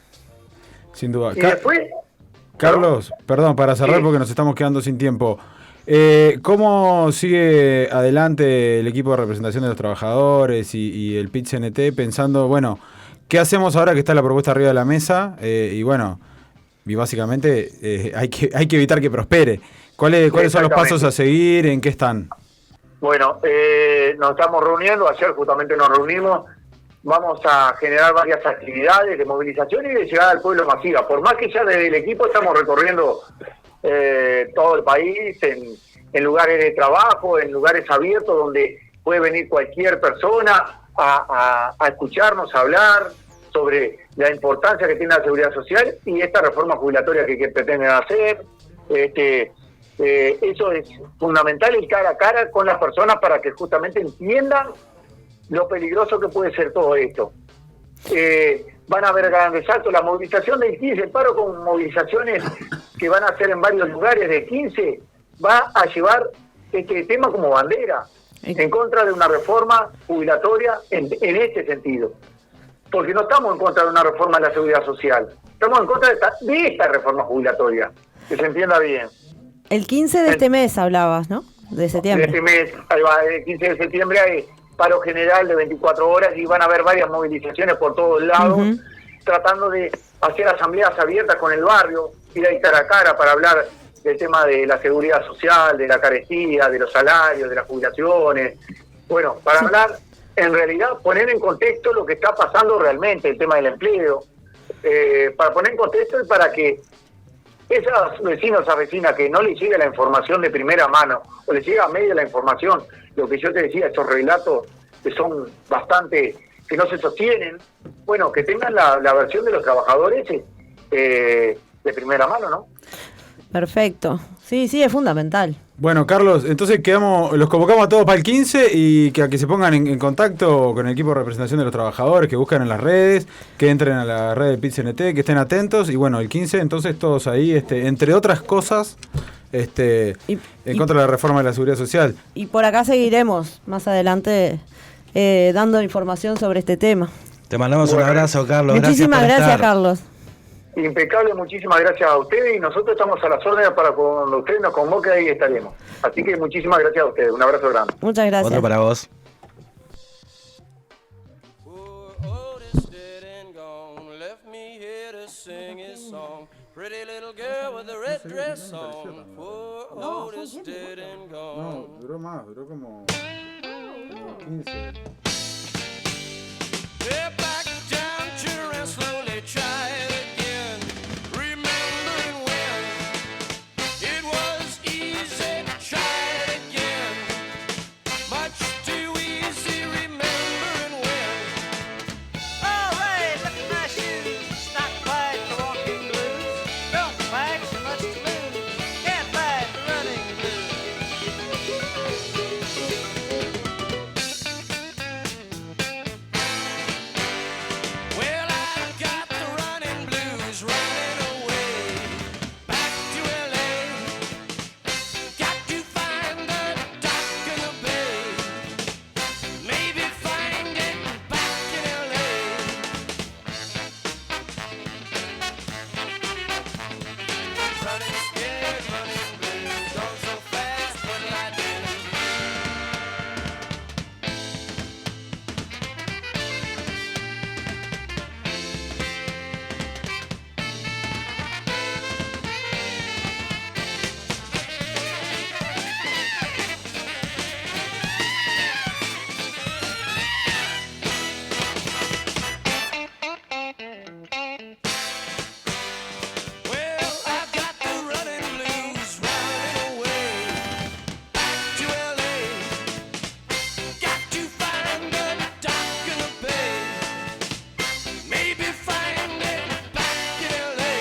Sin duda. Y después... Carlos, perdón, para cerrar porque nos estamos quedando sin tiempo. ¿Cómo sigue adelante el equipo de representación de los trabajadores y el PIT-CNT pensando, bueno, qué hacemos ahora que está la propuesta arriba de la mesa? Y bueno, y básicamente hay que evitar que prospere. ¿Cuáles son los pasos a seguir? ¿En qué están? Bueno, nos estamos reuniendo, ayer justamente nos reunimos, vamos a generar varias actividades de movilización y de llegada al pueblo masiva. Por más que ya desde el equipo estamos recorriendo todo el país, en lugares de trabajo, en lugares abiertos donde puede venir cualquier persona a escucharnos, a hablar sobre la importancia que tiene la seguridad social y esta reforma jubilatoria que pretenden hacer. Eso es fundamental, el cara a cara con las personas para que justamente entiendan lo peligroso que puede ser todo esto. Van a haber grandes actos, la movilización del 15, el paro con movilizaciones que van a hacer en varios lugares del 15, va a llevar este tema como bandera, en contra de una reforma jubilatoria en este sentido. Porque no estamos en contra de una reforma de la seguridad social, estamos en contra de esta reforma jubilatoria, que se entienda bien. El 15 de este mes hablabas, ¿no? De septiembre. De este mes, ahí va, el 15 de septiembre hay paro general de 24 horas y van a haber varias movilizaciones por todos lados, tratando de hacer asambleas abiertas con el barrio, ir ahí cara a cara para hablar del tema de la seguridad social, de la carestía, de los salarios, de las jubilaciones. Bueno, para hablar, en realidad, poner en contexto lo que está pasando realmente, el tema del empleo, para poner en contexto y para que esos vecinos, esas vecinas que no les llega la información de primera mano o les llega a media la información, lo que yo te decía, esos relatos que son bastante, que no se sostienen, bueno, que tengan la versión de los trabajadores de primera mano, ¿no? Perfecto. Sí, es fundamental. Bueno, Carlos, entonces los convocamos a todos para el 15 y que se pongan en contacto con el equipo de representación de los trabajadores, que buscan en las redes, que entren a la red del PIT-CNT, que estén atentos. Y bueno, el 15, entonces todos ahí, entre otras cosas, en contra de la reforma de la seguridad social. Y por acá seguiremos más adelante dando información sobre este tema. Te mandamos un abrazo, Carlos. Muchísimas gracias, Carlos. Impecable, muchísimas gracias a ustedes y nosotros estamos a las órdenes para cuando ustedes nos convoquen, ahí estaremos. Así que muchísimas gracias a ustedes, un abrazo grande. Muchas gracias. Otro para vos. left me here to Pretty little girl with a red dress on. Poor Otis dead and gone. No, duró más, duró como 15. Get back down, children, and slowly try it again. Remembering when it was easy, try it again. Much too easy, remembering when. All right, look at my shoes. Not quite the walking blues. Don't fight so much to lose. Can't fight the running blues. Well, I got the running blues running away back to LA. Got to find the dock in the bay. Maybe find it back in LA. Running scared, running blue, going so fast, what'll I do? Well, I got the running blues running away back to LA. Got to find the dock in the bay. Maybe find it back in LA.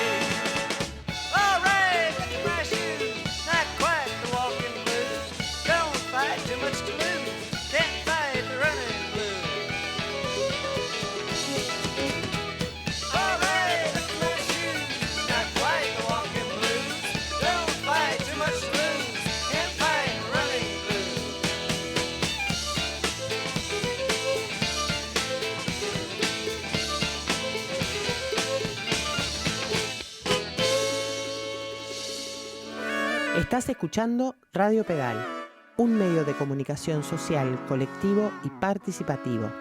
All right, look at my shoes. Not quite the walking blues. Don't fight too much to lose. Can't fight the running blues. All right, look at my shoes. Not quite the walking blues. Don't fight too much to lose. Can't fight the running blues. Estás escuchando Radio Pedal, un medio de comunicación social, colectivo y participativo.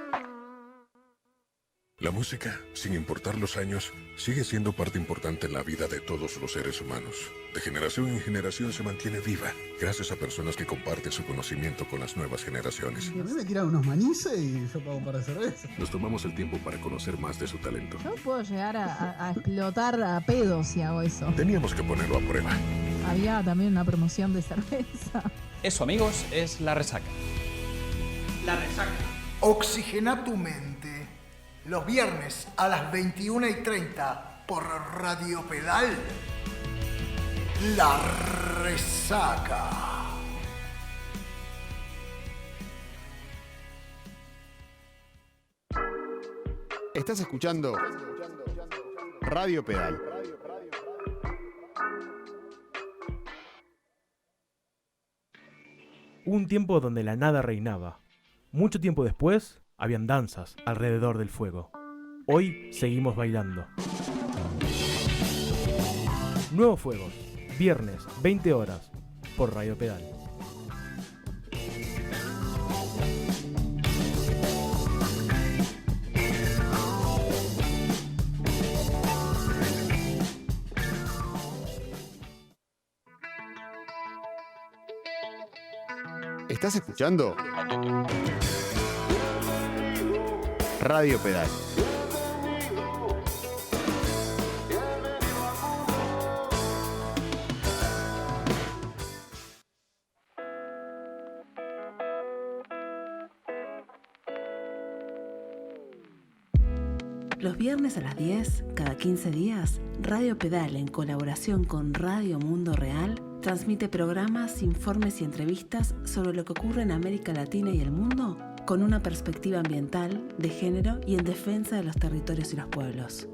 La música, sin importar los años, sigue siendo parte importante en la vida de todos los seres humanos. De generación en generación se mantiene viva, gracias a personas que comparten su conocimiento con las nuevas generaciones. A mí me tiran unos manices y yo pago para cerveza. Nos tomamos el tiempo para conocer más de su talento. Yo puedo llegar a explotar a pedos si hago eso. Teníamos que ponerlo a prueba. Había también una promoción de cerveza. Eso, amigos, es La Resaca. La Resaca. Oxigena tu mente. Los viernes a las 21:30 por Radio Pedal. La Resaca. Estás escuchando Radio Pedal. Hubo un tiempo donde la nada reinaba. Mucho tiempo después, habían danzas alrededor del fuego. Hoy seguimos bailando. Nuevos Fuegos, viernes, 20 horas, por Radio Pedal. ¿Estás escuchando? Radio Pedal. Los viernes a las 10, cada 15 días, Radio Pedal, en colaboración con Radio Mundo Real, transmite programas, informes y entrevistas sobre lo que ocurre en América Latina y el mundo con una perspectiva ambiental, de género y en defensa de los territorios y los pueblos.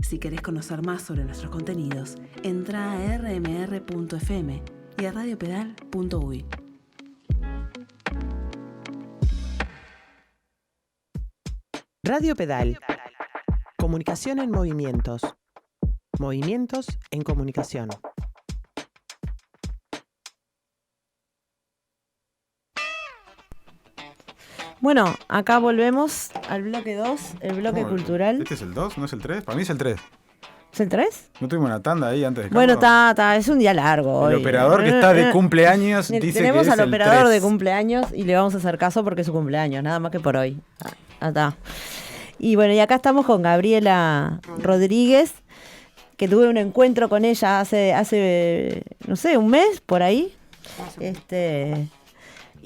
Si querés conocer más sobre nuestros contenidos, entra a rmr.fm y a radiopedal.uy. Radio Pedal. Comunicación en movimientos. Movimientos en comunicación. Bueno, acá volvemos al bloque 2, el bloque cultural. ¿Este es el 2? ¿No es el 3? Para mí es el 3. ¿Es el 3? ¿No tuvimos una tanda ahí antes de Bueno, está, es un día largo. El hoy. operador que está de cumpleaños dice que es el 3. Tenemos al operador de cumpleaños y le vamos a hacer caso porque es su cumpleaños, nada más que por hoy. Está. Y bueno, y acá estamos con Gabriela Rodríguez, que tuve un encuentro con ella hace no sé, un mes, por ahí.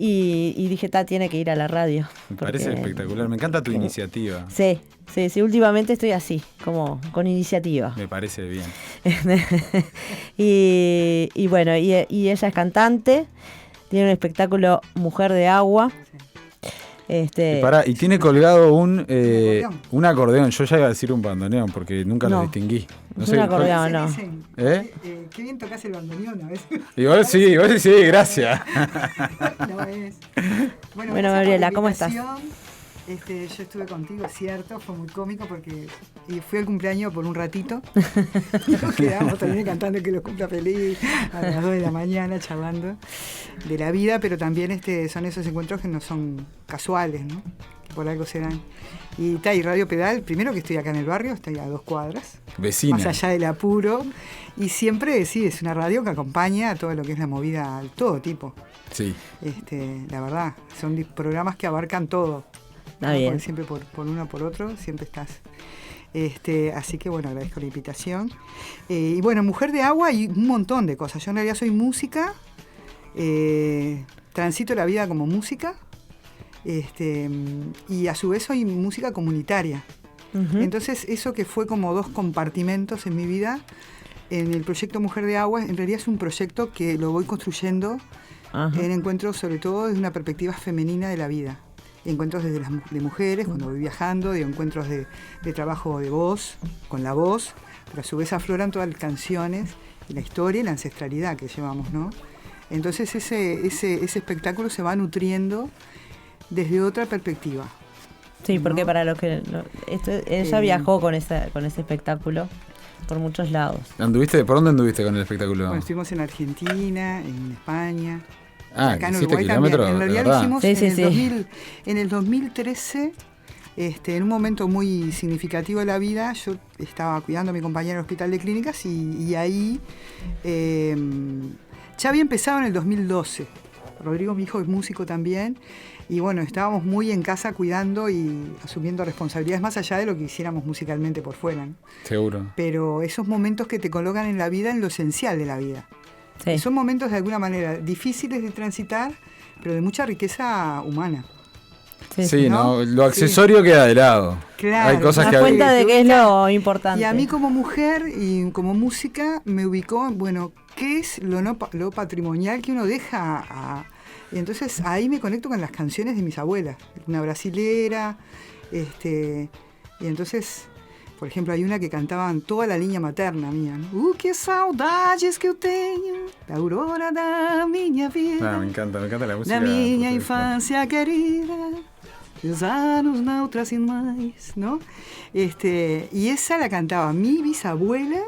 Y dije, tiene que ir a la radio. Me parece espectacular, me encanta tu iniciativa. Sí, últimamente estoy así, como con iniciativa. Me parece bien. y bueno, y ella es cantante, tiene un espectáculo Mujer de Agua. Y tiene colgado un acordeón. Yo ya iba a decir un bandoneón porque nunca lo distinguí. No sé, un acordeón, no. Qué bien tocás el bandoneón a veces. Igual sí, gracias. No es. Bueno, Gabriela, ¿cómo estás? Yo estuve contigo, es cierto, fue muy cómico porque fui al cumpleaños por un ratito y nos quedamos también cantando que lo cumpla feliz a las 2 de la mañana, charlando de la vida, pero también son esos encuentros que no son casuales, ¿no? Que por algo se dan. Y Radio Pedal, primero que estoy acá en el barrio, estoy a 2 cuadras. Vecina. Más allá del apuro. Y siempre, es una radio que acompaña a todo lo que es la movida, todo tipo. Sí. La verdad, son programas que abarcan todo. Bien. Siempre por uno o por otro, siempre estás. Así que bueno, agradezco la invitación. Y bueno, Mujer de Agua y un montón de cosas. Yo en realidad soy música, transito la vida como música, y a su vez soy música comunitaria. Uh-huh. Entonces eso que fue como 2 compartimentos en mi vida, en el proyecto Mujer de Agua, en realidad es un proyecto que lo voy construyendo en encuentros sobre todo desde una perspectiva femenina de la vida. Encuentros de mujeres, cuando voy viajando, de encuentros de trabajo de voz, con la voz, pero a su vez afloran todas las canciones, y la historia y la ancestralidad que llevamos, ¿no? Entonces ese espectáculo se va nutriendo desde otra perspectiva. Sí, porque para los que... ella viajó con ese espectáculo por muchos lados. ¿Por dónde anduviste con el espectáculo? Bueno, estuvimos en Argentina, en España... Acá en Uruguay también. En realidad lo hicimos en el 2013, en un momento muy significativo de la vida. Yo estaba cuidando a mi compañera en el hospital de clínicas y ahí ya había empezado en el 2012. Rodrigo, mi hijo, es músico también. Y bueno, estábamos muy en casa cuidando y asumiendo responsabilidades más allá de lo que hiciéramos musicalmente por fuera, ¿no? Seguro. Pero esos momentos que te colocan en la vida, en lo esencial de la vida. Sí. Son momentos de alguna manera difíciles de transitar, pero de mucha riqueza humana. Sí, ¿no? Lo accesorio queda de lado. Claro. Hay cosas te das cuenta de que es lo importante. Y a mí como mujer y como música me ubicó, bueno, ¿qué es lo patrimonial que uno deja? Y entonces ahí me conecto con las canciones de mis abuelas. Una brasilera, y entonces... Por ejemplo, hay una que cantaban toda la línea materna mía, ¿no? Que saudades que eu tenho da aurora da minha vida. Me encanta la música. Da minha infância querida, os anos não trazem mais, ¿no? Y esa la cantaba mi bisabuela,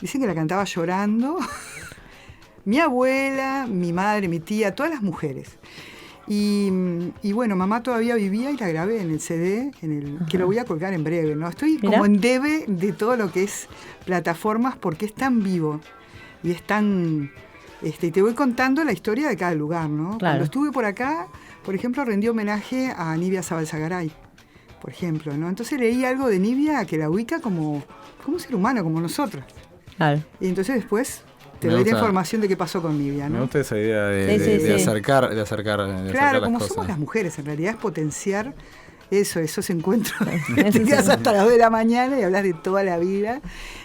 dicen que la cantaba llorando, mi abuela, mi madre, mi tía, todas las mujeres. Y bueno, mamá todavía vivía y la grabé en el CD, que lo voy a colgar en breve, ¿no? Estoy como en debe de todo lo que es plataformas porque es tan vivo y es tan... y te voy contando la historia de cada lugar, ¿no? Claro. Cuando estuve por acá, por ejemplo, rendí homenaje a Nibia Zabalzagaray, por ejemplo, ¿no? Entonces leí algo de Nibia que la ubica como un ser humano, como nosotros. Claro. Y entonces después... Te doy la información de qué pasó con Nibia, ¿no? Me gusta esa idea de acercar las claro, como cosas. Somos las mujeres, en realidad es potenciar esos encuentros. Te quedas hasta las 2 de la mañana y hablas de toda la vida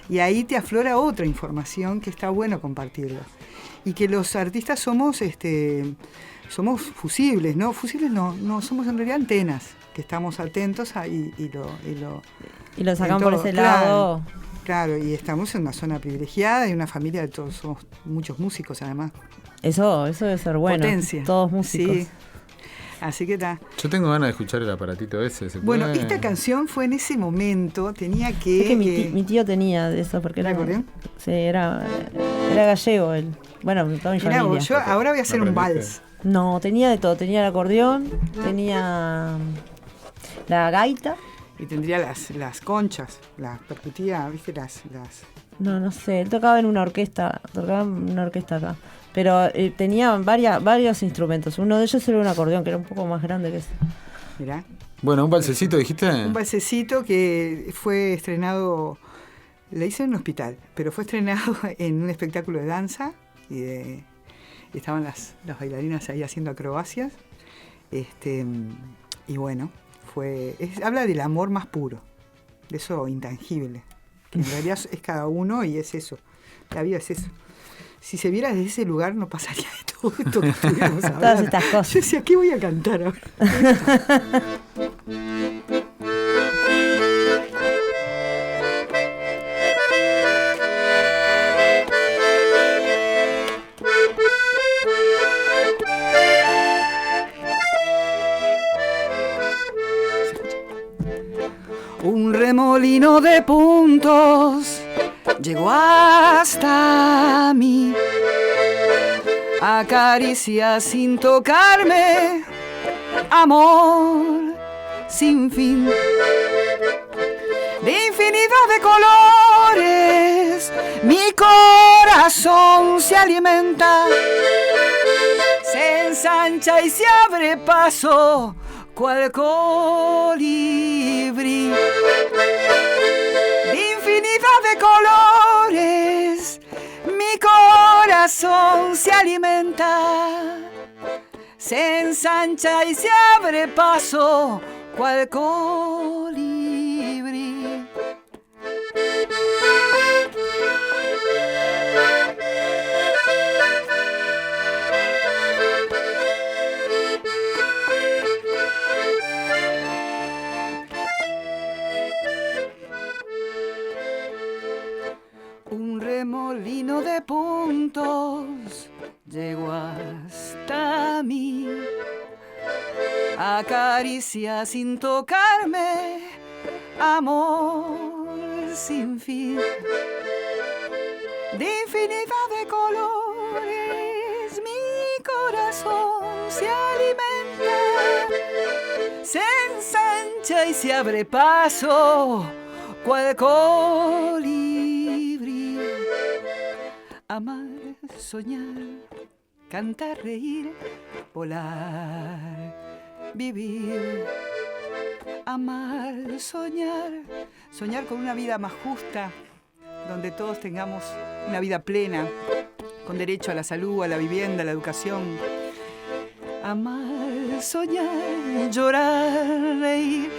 y ahí te aflora otra información que está bueno compartirla. Y que los artistas somos fusibles, ¿no? Fusibles no, somos en realidad antenas, que estamos atentos y lo sacamos por ese lado. Claro, y estamos en una zona privilegiada y una familia de todos, somos muchos músicos además. Eso debe ser bueno. Potencia. Todos músicos. Sí. Así que está. Yo tengo ganas de escuchar el aparatito ese. Bueno, esta canción fue en ese momento, tenía que... Es que mi tío tenía de eso, porque era gallego él. Bueno, toda mi familia. Yo ahora voy a hacer un vals. No, tenía de todo. Tenía el acordeón, tenía la gaita. Y tendría las conchas, las percutidas, ¿viste? Las No sé, él tocaba en una orquesta acá. Pero tenía varios instrumentos. Uno de ellos era un acordeón, que era un poco más grande que ese. Mirá. Bueno, ¿un balsecito dijiste? Un balsecito que fue estrenado, le hice en un hospital, pero fue estrenado en un espectáculo de danza y estaban las bailarinas ahí haciendo acrobacias. Y bueno, habla del amor más puro, de eso intangible, que en realidad es cada uno y es eso. La vida es eso. Si se viera desde ese lugar no pasaría de todo esto que estuviéramos hablando. Todas estas cosas. Yo decía, ¿qué voy a cantar ahora? Un remolino de puntos llegó hasta mí, acaricia sin tocarme, amor sin fin, de infinidad de colores, mi corazón se alimenta, se ensancha y se abre paso, cual colibrí, de infinidad de colores, mi corazón se alimenta, se ensancha y se abre paso, cual colibrí. Un remolino de puntos llegó hasta mí, acaricia sin tocarme, amor sin fin, de infinidad de colores, mi corazón se alimenta, se ensancha y se abre paso, cual colibrí. Amar, soñar, cantar, reír, volar, vivir. Amar, soñar con una vida más justa, donde todos tengamos una vida plena, con derecho a la salud, a la vivienda, a la educación. Amar, soñar, llorar, reír,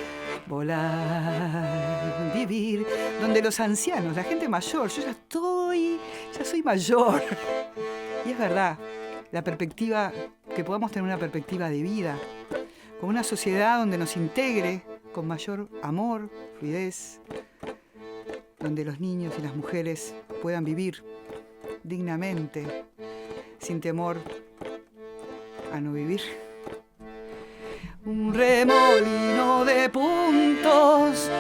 volar, vivir, donde los ancianos, la gente mayor, yo ya soy mayor. Y es verdad, la perspectiva, que podamos tener una perspectiva de vida, con una sociedad donde nos integre con mayor amor, fluidez, donde los niños y las mujeres puedan vivir dignamente, sin temor a no vivir. Un remolino de puntos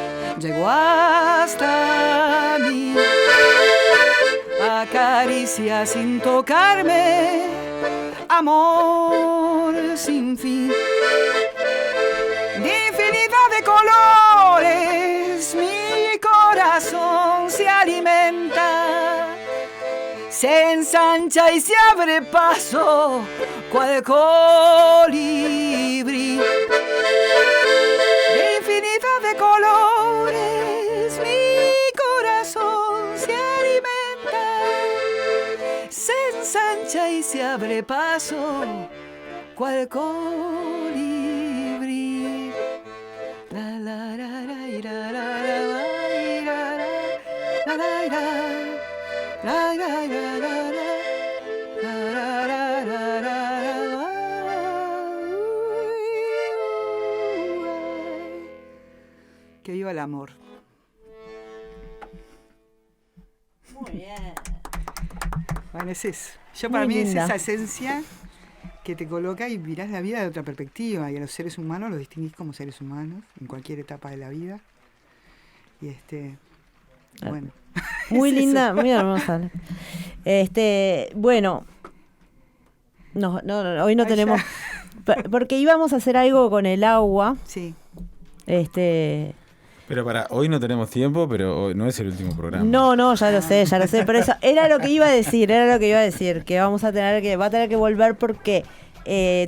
llegó hasta mí, acaricia sin tocarme, amor sin fin, de infinidad de colores, mi corazón se alimenta, se ensancha y se abre paso, cual colibrí, de infinidad de colores, mi corazón se alimenta, se ensancha y se abre paso, cual colibrí. La la la la la la la la la la la la. Que viva el amor. Muy bien. Bueno, es eso. Para mí es esa esencia que te coloca y mirás la vida de otra perspectiva. Y a los seres humanos los distinguís como seres humanos en cualquier etapa de la vida. Y bueno. Muy linda, muy hermosa. Bueno. No, hoy no tenemos. Porque íbamos a hacer algo con el agua. Sí. Pero hoy no tenemos tiempo, pero hoy no es el último programa. No, ya lo sé, pero eso era lo que iba a decir, que va a tener que volver porque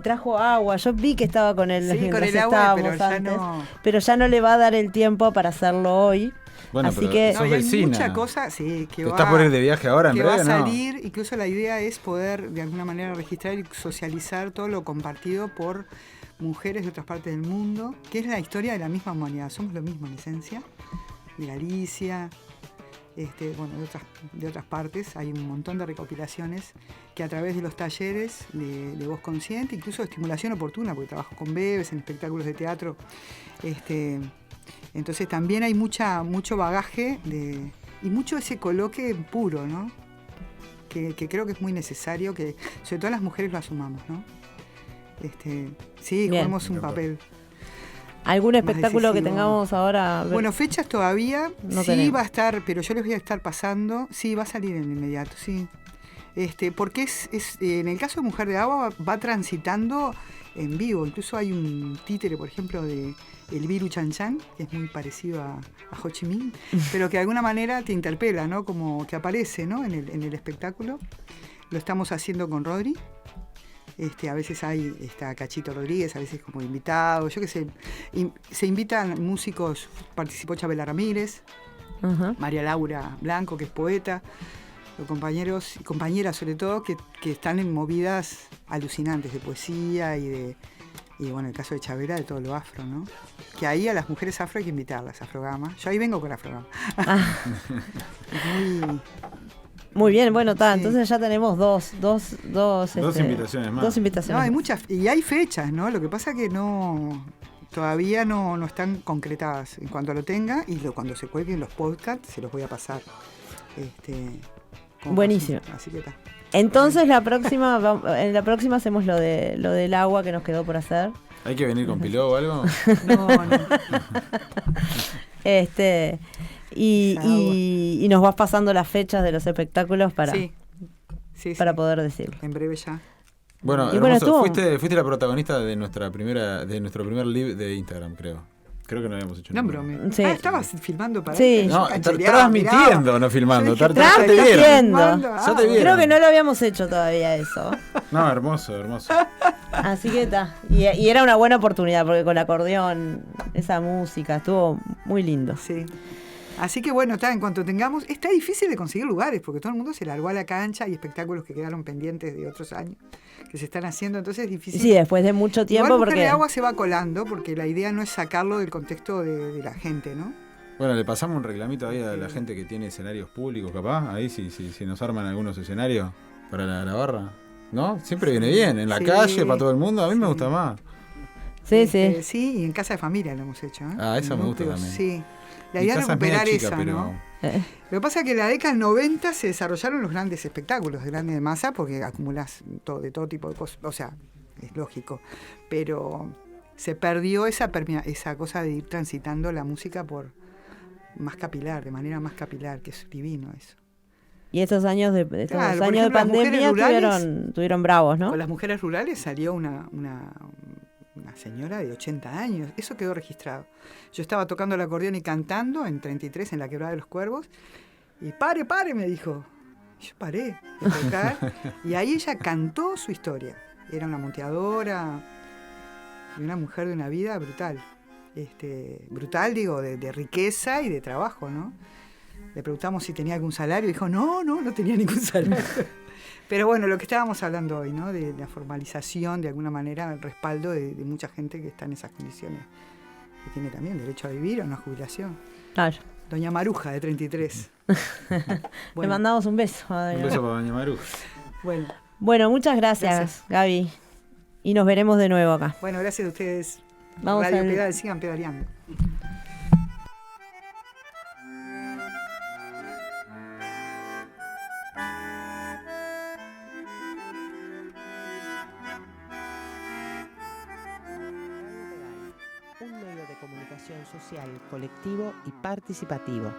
trajo agua. Yo vi que estaba con él con mientras el agua, estábamos pero antes, pero ya no le va a dar el tiempo para hacerlo hoy. Bueno, así pero que sos hay vecina. mucha cosa, sí, que ¿Te va, estás por ir de viaje ahora en que breve, va a no? salir, incluso la idea es poder de alguna manera registrar y socializar todo lo compartido por mujeres de otras partes del mundo, que es la historia de la misma humanidad. Somos lo mismo en esencia, de Galicia, de otras partes. Hay un montón de recopilaciones que a través de los talleres de voz consciente, incluso de estimulación oportuna, porque trabajo con bebés en espectáculos de teatro, entonces también hay mucho bagaje y mucho ese coloque puro, ¿no? Que creo que es muy necesario que sobre todo las mujeres lo asumamos, ¿no? Sí, juguemos un papel. ¿Algún más espectáculo que decisivo. tengamos ahora? Bueno, fechas todavía, No sí tenemos. va a estar, pero yo les voy a estar pasando, sí, va a salir en inmediato, sí. Porque en el caso de Mujer de Agua va transitando en vivo, incluso hay un títere, por ejemplo, de Elviru Chan Chan, que es muy parecido a Ho Chi Minh, pero que de alguna manera te interpela, ¿no? Como que aparece, ¿no? en el espectáculo. Lo estamos haciendo con Rodri. A veces está Cachito Rodríguez, a veces como invitado, yo qué sé. Se invitan músicos, participó Chabela Ramírez, María Laura Blanco, que es poeta, los compañeros y compañeras sobre todo, que están en movidas alucinantes de poesía y bueno, el caso de Chabela, de todo lo afro, ¿no? Que ahí a las mujeres afro hay que invitarlas, Afrogama. Yo ahí vengo con Afrogama. Muy bien, bueno, entonces ya tenemos dos invitaciones más. Dos invitaciones. No, hay muchas, y hay fechas, ¿no? Lo que pasa que todavía no están concretadas. En cuanto lo tenga y cuando se cuelguen los podcasts, se los voy a pasar. Buenísimo. Así que está. Entonces en la próxima hacemos lo del agua que nos quedó por hacer. ¿Hay que venir con piló o algo? No. Y nos vas pasando las fechas de los espectáculos para poder decirlo. En breve ya. Bueno, hermoso. Fuiste la protagonista de nuestro primer live de Instagram, creo. Creo que no habíamos hecho nada. No, sí. Estabas filmando para sí. él. No, transmitiendo, no filmando. Transmitiendo. Ya te vieron. Creo que no lo habíamos hecho todavía eso. No, hermoso. Así que está. Y era una buena oportunidad, porque con el acordeón, esa música, estuvo muy lindo. Sí. Así que bueno, en cuanto tengamos, está difícil de conseguir lugares, porque todo el mundo se largó a la cancha, hay espectáculos que quedaron pendientes de otros años que se están haciendo, entonces es difícil. Sí, después de mucho tiempo. Igual Mujer porque de Agua se va colando, porque la idea no es sacarlo del contexto de la gente, ¿no? Bueno, le pasamos un reclamito ahí a la gente que tiene escenarios públicos, capaz, ahí si nos arman algunos escenarios para la barra, ¿no? Siempre viene bien, en la calle, para todo el mundo, a mí me gusta más. Sí. Sí, y en casa de familia lo hemos hecho, ¿eh? Ah, eso me gusta también. Sí. La idea es recuperar esa, pero... ¿no? Lo que pasa es que en la década del 90 se desarrollaron los grandes espectáculos, de grande masa, porque acumulas de todo tipo de cosas, o sea, es lógico, pero se perdió esa cosa de ir transitando la música de manera más capilar, que es divino eso. Y estos años de ejemplo, pandemia tuvieron bravos, ¿no? Con las mujeres rurales salió una señora de 80 años, eso quedó registrado. Yo estaba tocando el acordeón y cantando en 33 en la Quebrada de los Cuervos, y pare, me dijo. Yo paré de tocar, y ahí ella cantó su historia. Era una monteadora, y una mujer de una vida brutal. Brutal, digo, de riqueza y de trabajo, ¿no? Le preguntamos si tenía algún salario, y dijo, no tenía ningún salario. Pero bueno, lo que estábamos hablando hoy, ¿no? De la formalización, de alguna manera, el respaldo de mucha gente que está en esas condiciones, que tiene también derecho a vivir o una jubilación. Claro. Doña Maruja, de 33. Le mandamos un beso. Un beso para Doña Maruja. Bueno, muchas gracias, Gaby. Y nos veremos de nuevo acá. Bueno, gracias a ustedes. Vamos Radio Pedal, sigan pedaleando. Un medio de comunicación social, colectivo y participativo.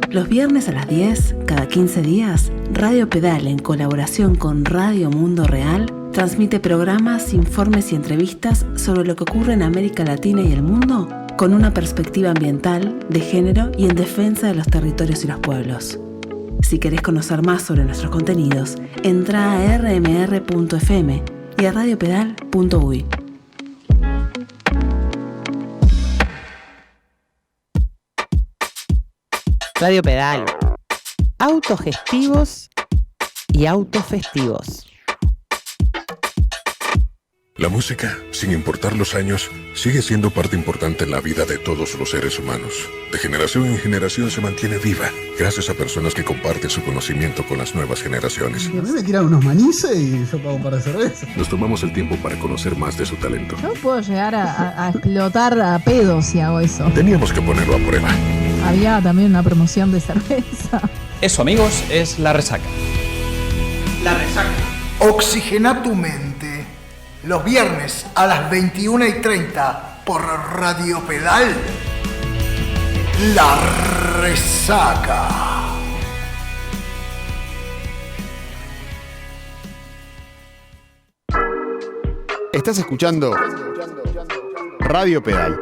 Los viernes a las 10, cada 15 días, Radio Pedal, en colaboración con Radio Mundo Real, transmite programas, informes y entrevistas sobre lo que ocurre en América Latina y el mundo con una perspectiva ambiental, de género y en defensa de los territorios y los pueblos. Si querés conocer más sobre nuestros contenidos, entra a rmr.fm y a radiopedal.uy. Radio Pedal. Autogestivos y autofestivos. La música, sin importar los años, sigue siendo parte importante en la vida de todos los seres humanos. De generación en generación se mantiene viva, gracias a personas que comparten su conocimiento con las nuevas generaciones. A mí me tiran unos manices y yo pago un par de cervezas. Nos tomamos el tiempo para conocer más de su talento. Yo puedo llegar a explotar a pedos si hago eso. Teníamos que ponerlo a prueba. Había también una promoción de cerveza. Eso, amigos, es La Resaca. La Resaca. Oxigena tu mente. Los viernes a las 21:30 por Radio Pedal. La Resaca. Estás escuchando Radio Pedal.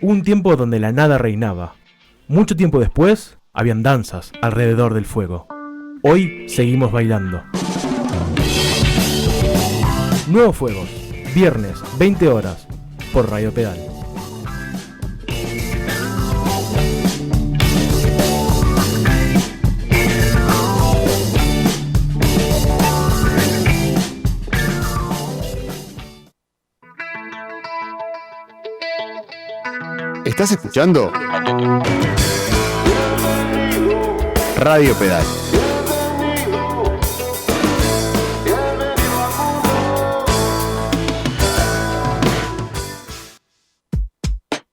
Hubo un tiempo donde la nada reinaba. Mucho tiempo después, habían danzas alrededor del fuego. Hoy seguimos bailando. Nuevos Fuegos, viernes, 20 horas, por Radio Pedal. ¿Estás escuchando? Radio Pedal.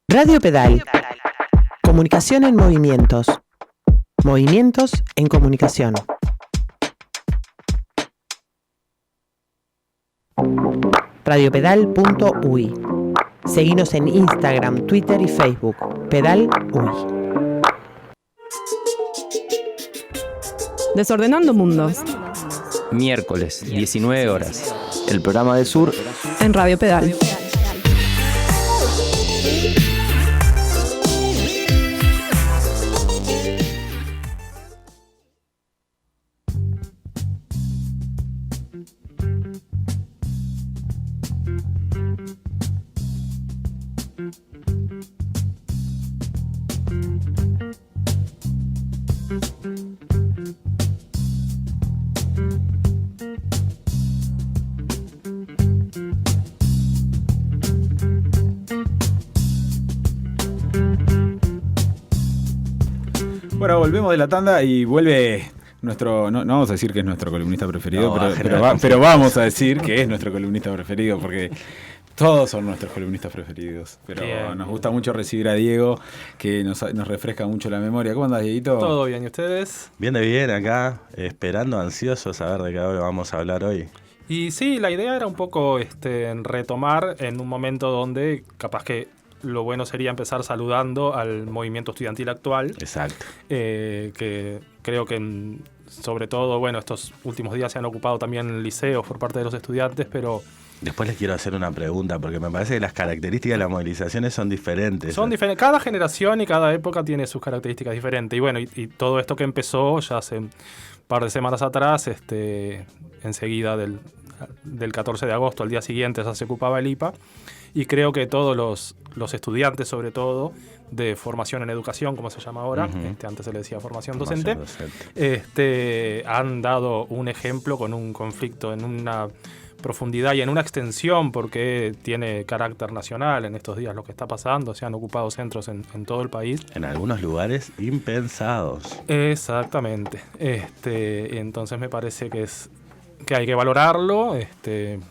Radio Pedal. Comunicación en movimientos. Movimientos en comunicación. Radiopedal.uy. Seguinos en Instagram, Twitter y Facebook. Pedal Uy. Desordenando mundos. Miércoles, 19 horas. El programa del sur En Radio Pedal. Bueno, volvemos de la tanda y vuelve nuestro, no vamos a decir que es nuestro columnista preferido, pero vamos a decir que es nuestro columnista preferido porque todos son nuestros columnistas preferidos. Pero Bien. Nos gusta mucho recibir a Diego, que nos refresca mucho la memoria. ¿Cómo andás, Dieguito? Todo bien, ¿y ustedes? Bien de bien acá, esperando, ansiosos a ver de qué vamos a hablar hoy. Y sí, la idea era un poco retomar en un momento donde capaz que lo bueno sería empezar saludando al movimiento estudiantil actual. Exacto. Que creo que sobre todo, bueno, estos últimos días se han ocupado también liceos por parte de los estudiantes, pero... Después les quiero hacer una pregunta, porque me parece que las características de las movilizaciones son diferentes. Son diferentes. Cada generación y cada época tiene sus características diferentes. Y bueno, y todo esto que empezó ya hace un par de semanas atrás, enseguida del 14 de agosto al día siguiente ya se ocupaba el IPA. Y creo que todos los estudiantes, sobre todo, de formación en educación, como se llama ahora, antes se le decía formación docente, han dado un ejemplo con un conflicto en una profundidad y en una extensión, porque tiene carácter nacional en estos días lo que está pasando. Se han ocupado centros en todo el país. En algunos lugares impensados. Exactamente. Entonces me parece que hay que valorarlo,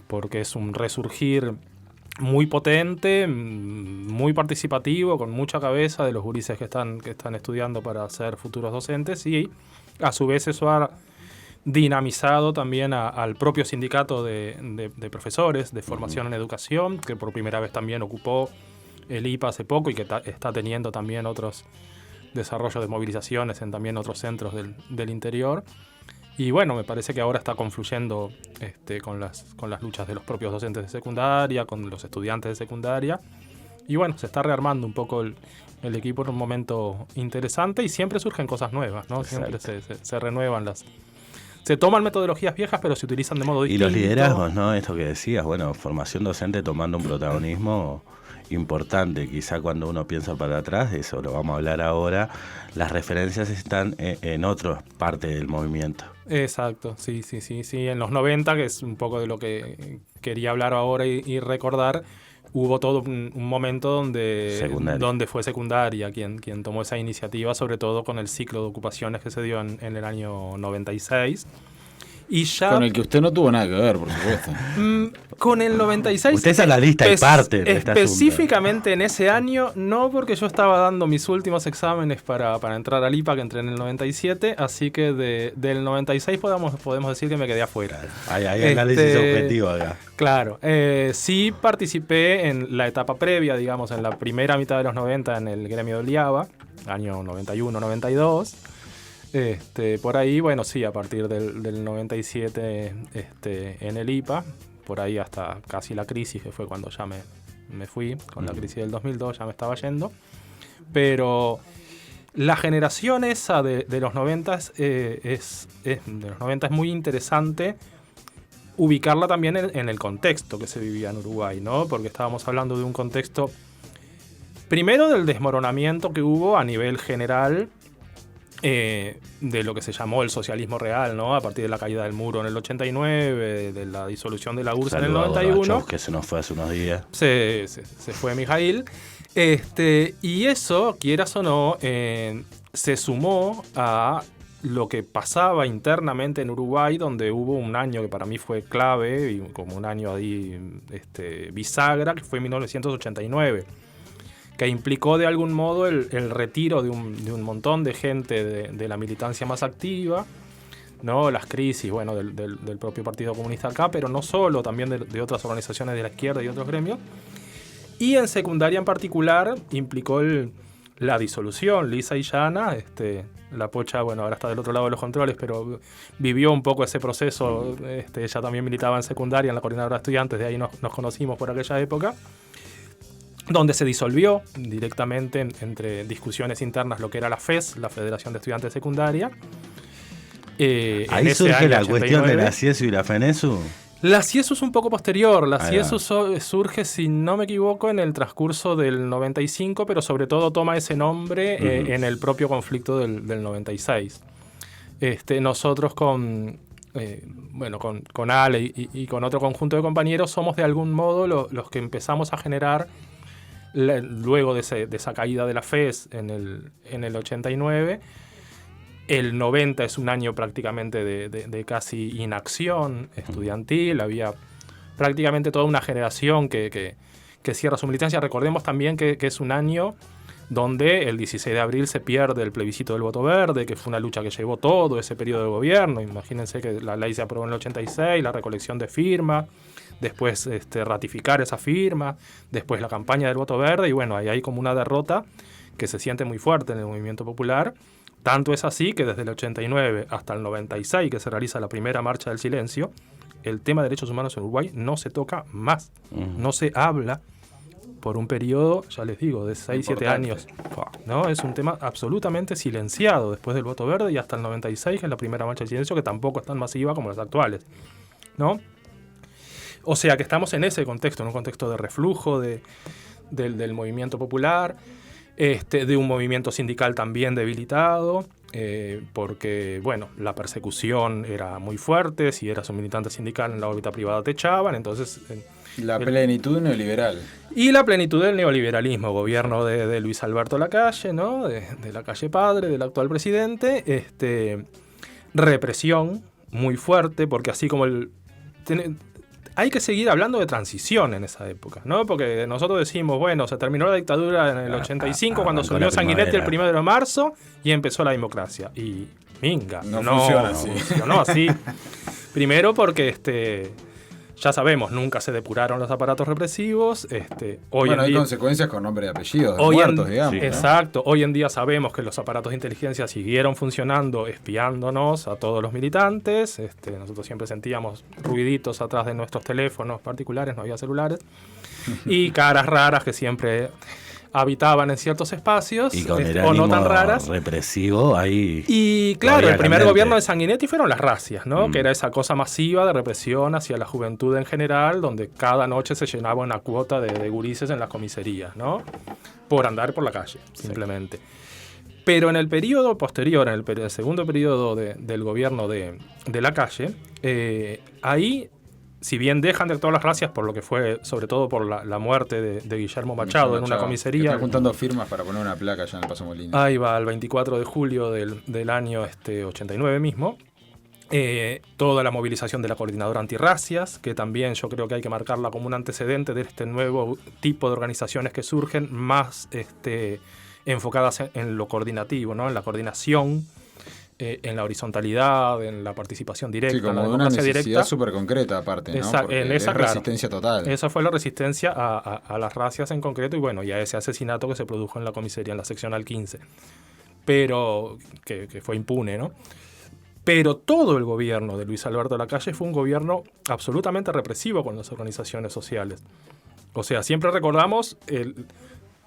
porque es un resurgir muy potente, muy participativo, con mucha cabeza de los gurises que están estudiando para ser futuros docentes, y a su vez eso ha dinamizado también al propio sindicato de profesores de formación en educación, que por primera vez también ocupó el IPA hace poco y que está teniendo también otros desarrollos de movilizaciones en también otros centros del interior. Y bueno, me parece que ahora está confluyendo con las luchas de los propios docentes de secundaria, con los estudiantes de secundaria. Y bueno, se está rearmando un poco el equipo en un momento interesante y siempre surgen cosas nuevas, ¿no? Siempre se renuevan se toman metodologías viejas, pero se utilizan de modo distinto. Y los liderazgos, ¿no? Esto que decías, bueno, formación docente tomando un protagonismo importante. Quizá cuando uno piensa para atrás, eso lo vamos a hablar ahora, las referencias están en otras partes del movimiento. Exacto, sí. En los 90, que es un poco de lo que quería hablar ahora y recordar, hubo todo un momento donde fue secundaria quien tomó esa iniciativa, sobre todo con el ciclo de ocupaciones que se dio en el año 96. Y ya, con el que usted no tuvo nada que ver, por supuesto. Con el 96... Usted es analista y parte de este específicamente en ese año, no, porque yo estaba dando mis últimos exámenes para entrar al IPA, que entré en el 97, así que del 96 podemos decir que me quedé afuera. Hay análisis objetivo acá. Claro. Sí participé en la etapa previa, digamos, en la primera mitad de los 90 en el gremio del IABA, año 91-92. Por ahí, bueno, sí, a partir del 97 en el IPA, por ahí hasta casi la crisis, que fue cuando ya me fui, con la crisis del 2002 ya me estaba yendo. Pero la generación esa de los 90 es muy interesante ubicarla también en el contexto que se vivía en Uruguay, ¿no? Porque estábamos hablando de un contexto, primero del desmoronamiento que hubo a nivel general, de lo que se llamó el socialismo real, ¿no? A partir de la caída del muro en el 89, de la disolución de la URSS en el 91. Que se nos fue hace unos días. Se fue Mijail. Y eso, quieras o no, se sumó a lo que pasaba internamente en Uruguay, donde hubo un año que para mí fue clave, y como un año ahí bisagra, que fue 1989. Que implicó de algún modo el retiro de un montón de gente de la militancia más activa, ¿no? Las crisis, bueno, del propio Partido Comunista acá, pero no solo, también de otras organizaciones de la izquierda y otros gremios. Y en secundaria en particular implicó la disolución, lisa y llana. La Pocha, bueno, ahora está del otro lado de los controles, pero vivió un poco ese proceso. Ella también militaba en secundaria, en la coordinadora de estudiantes, de ahí nos conocimos por aquella época, donde se disolvió directamente entre discusiones internas lo que era la FES, la Federación de Estudiantes de Secundaria. Ahí surge la cuestión de la CIESU y la FENESU. La CIESU es un poco posterior. La CIESU surge, si no me equivoco, en el transcurso del 95, pero sobre todo toma ese nombre en el propio conflicto del 96. Nosotros con Ale y con otro conjunto de compañeros somos de algún modo los que empezamos a generar, luego de esa caída de la FES en el 89, el 90 es un año prácticamente de casi inacción estudiantil. Había prácticamente toda una generación que cierra su militancia. Recordemos también que es un año donde el 16 de abril se pierde el plebiscito del voto verde, que fue una lucha que llevó todo ese periodo de gobierno. Imagínense que la ley se aprobó en el 86, la recolección de firmas, después ratificar esa firma, después la campaña del voto verde, y bueno, ahí hay como una derrota que se siente muy fuerte en el movimiento popular. Tanto es así que desde el 89 hasta el 96, que se realiza la primera marcha del silencio, el tema de derechos humanos en Uruguay no se toca más, no se habla por un periodo, ya les digo, de 6-7 años. ¿No? Es un tema absolutamente silenciado después del voto verde y hasta el 96, que es la primera marcha del silencio, que tampoco es tan masiva como las actuales, ¿no? O sea que estamos en ese contexto, en un contexto de reflujo del movimiento popular, de un movimiento sindical también debilitado, porque, bueno, la persecución era muy fuerte. Si eras un militante sindical en la órbita privada te echaban, entonces... La plenitud neoliberal. Y la plenitud del neoliberalismo, gobierno de Luis Alberto Lacalle, ¿no? De Lacalle padre, del actual presidente, represión muy fuerte, porque así como hay que seguir hablando de transición en esa época, ¿no? Porque nosotros decimos, bueno, se terminó la dictadura en el 85 cuando subió Sanguinetti el 1 de marzo y empezó la democracia. Y minga. No funciona así. Funcionó así. Primero porque ya sabemos, nunca se depuraron los aparatos represivos. Hoy en hay día, consecuencias con nombre y apellido de hoy muertos, digamos. ¿no? Exacto. Hoy en día sabemos que los aparatos de inteligencia siguieron funcionando, espiándonos a todos los militantes. Nosotros siempre sentíamos ruiditos atrás de nuestros teléfonos particulares, no había celulares. Y caras raras que siempre habitaban en ciertos espacios, y con el o no tan ánimo raras. represivo ahí. Y claro, el primer candente. gobierno de Sanguinetti fueron las razias, ¿no? Que era esa cosa masiva de represión hacia la juventud en general, donde cada noche se llenaba una cuota de gurises en las comisarías, ¿no? Por andar por la calle, simplemente. Pero en el periodo posterior, en el segundo periodo del gobierno de Lacalle, ahí, si bien dejan de actuar las razias por lo que fue, sobre todo por la muerte de Guillermo Machado en una comisaría. Están juntando firmas para poner una placa allá en el Paso Molina. Ahí va, el 24 de julio del año 89 mismo. Toda la movilización de la Coordinadora Antirracias, que también yo creo que hay que marcarla como un antecedente de este nuevo tipo de organizaciones que surgen, más enfocadas en lo coordinativo, ¿no? En la coordinación, en la horizontalidad, en la participación directa. Sí, como en la de una democracia necesidad súper concreta aparte, ¿no? Porque en esa, es resistencia total. Esa fue la resistencia a las racias en concreto y a ese asesinato que se produjo en la comisaría, en la seccional 15. Pero que fue impune, ¿no? Pero todo el gobierno de Luis Alberto Lacalle fue un gobierno absolutamente represivo con las organizaciones sociales. O sea, siempre recordamos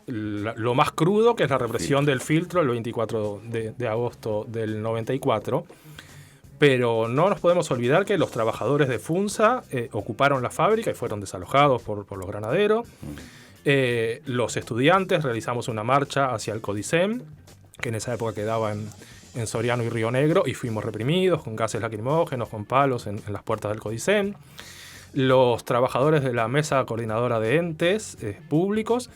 lo más crudo, que es la represión del filtro el 24 de agosto del 94. Pero no nos podemos olvidar que los trabajadores de FUNSA ocuparon la fábrica y fueron desalojados por los granaderos. Los estudiantes realizamos una marcha hacia el CODICEM, que en esa época quedaba en Soriano y Río Negro, y fuimos reprimidos con gases lacrimógenos, con palos en las puertas del CODICEM. Los trabajadores de la Mesa Coordinadora de Entes Públicos,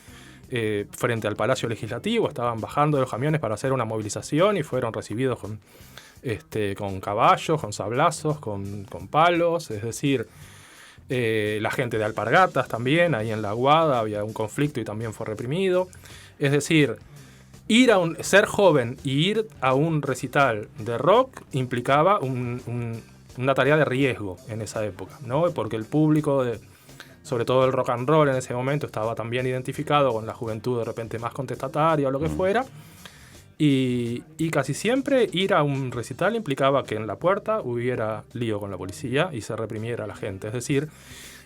frente al Palacio Legislativo, estaban bajando de los camiones para hacer una movilización y fueron recibidos con caballos, con sablazos, con palos. Es decir, la gente de Alpargatas también, ahí en La Aguada había un conflicto y también fue reprimido. Es decir, ser joven y ir a un recital de rock implicaba una tarea de riesgo en esa época, ¿no? Porque el público, sobre todo el rock and roll en ese momento, estaba también identificado con la juventud de repente más contestataria o lo que fuera. Y casi siempre ir a un recital implicaba que en la puerta hubiera lío con la policía y se reprimiera a la gente. Es decir,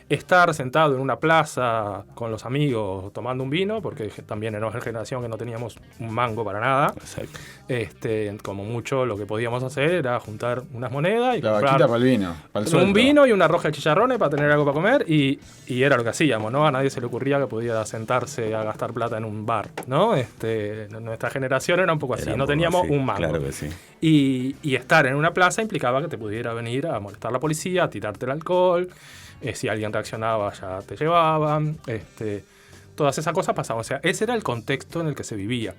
estar sentado en una plaza con los amigos tomando un vino, porque también éramos una generación que no teníamos un mango para nada. Como mucho lo que podíamos hacer era juntar unas monedas y la comprar vaquita para el vino, para el sueldo. un vino y una roja de chicharrones para tener algo para comer, y era lo que hacíamos, ¿no? A nadie se le ocurría que podía sentarse a gastar plata en un bar, ¿no? Nuestra generación era un poco así, no teníamos un mango. Claro que sí. Y estar en una plaza implicaba que te pudiera venir a molestar la policía, a tirarte el alcohol. Si alguien reaccionaba ya te llevaban, todas esas cosas pasaban. O sea, ese era el contexto en el que se vivía.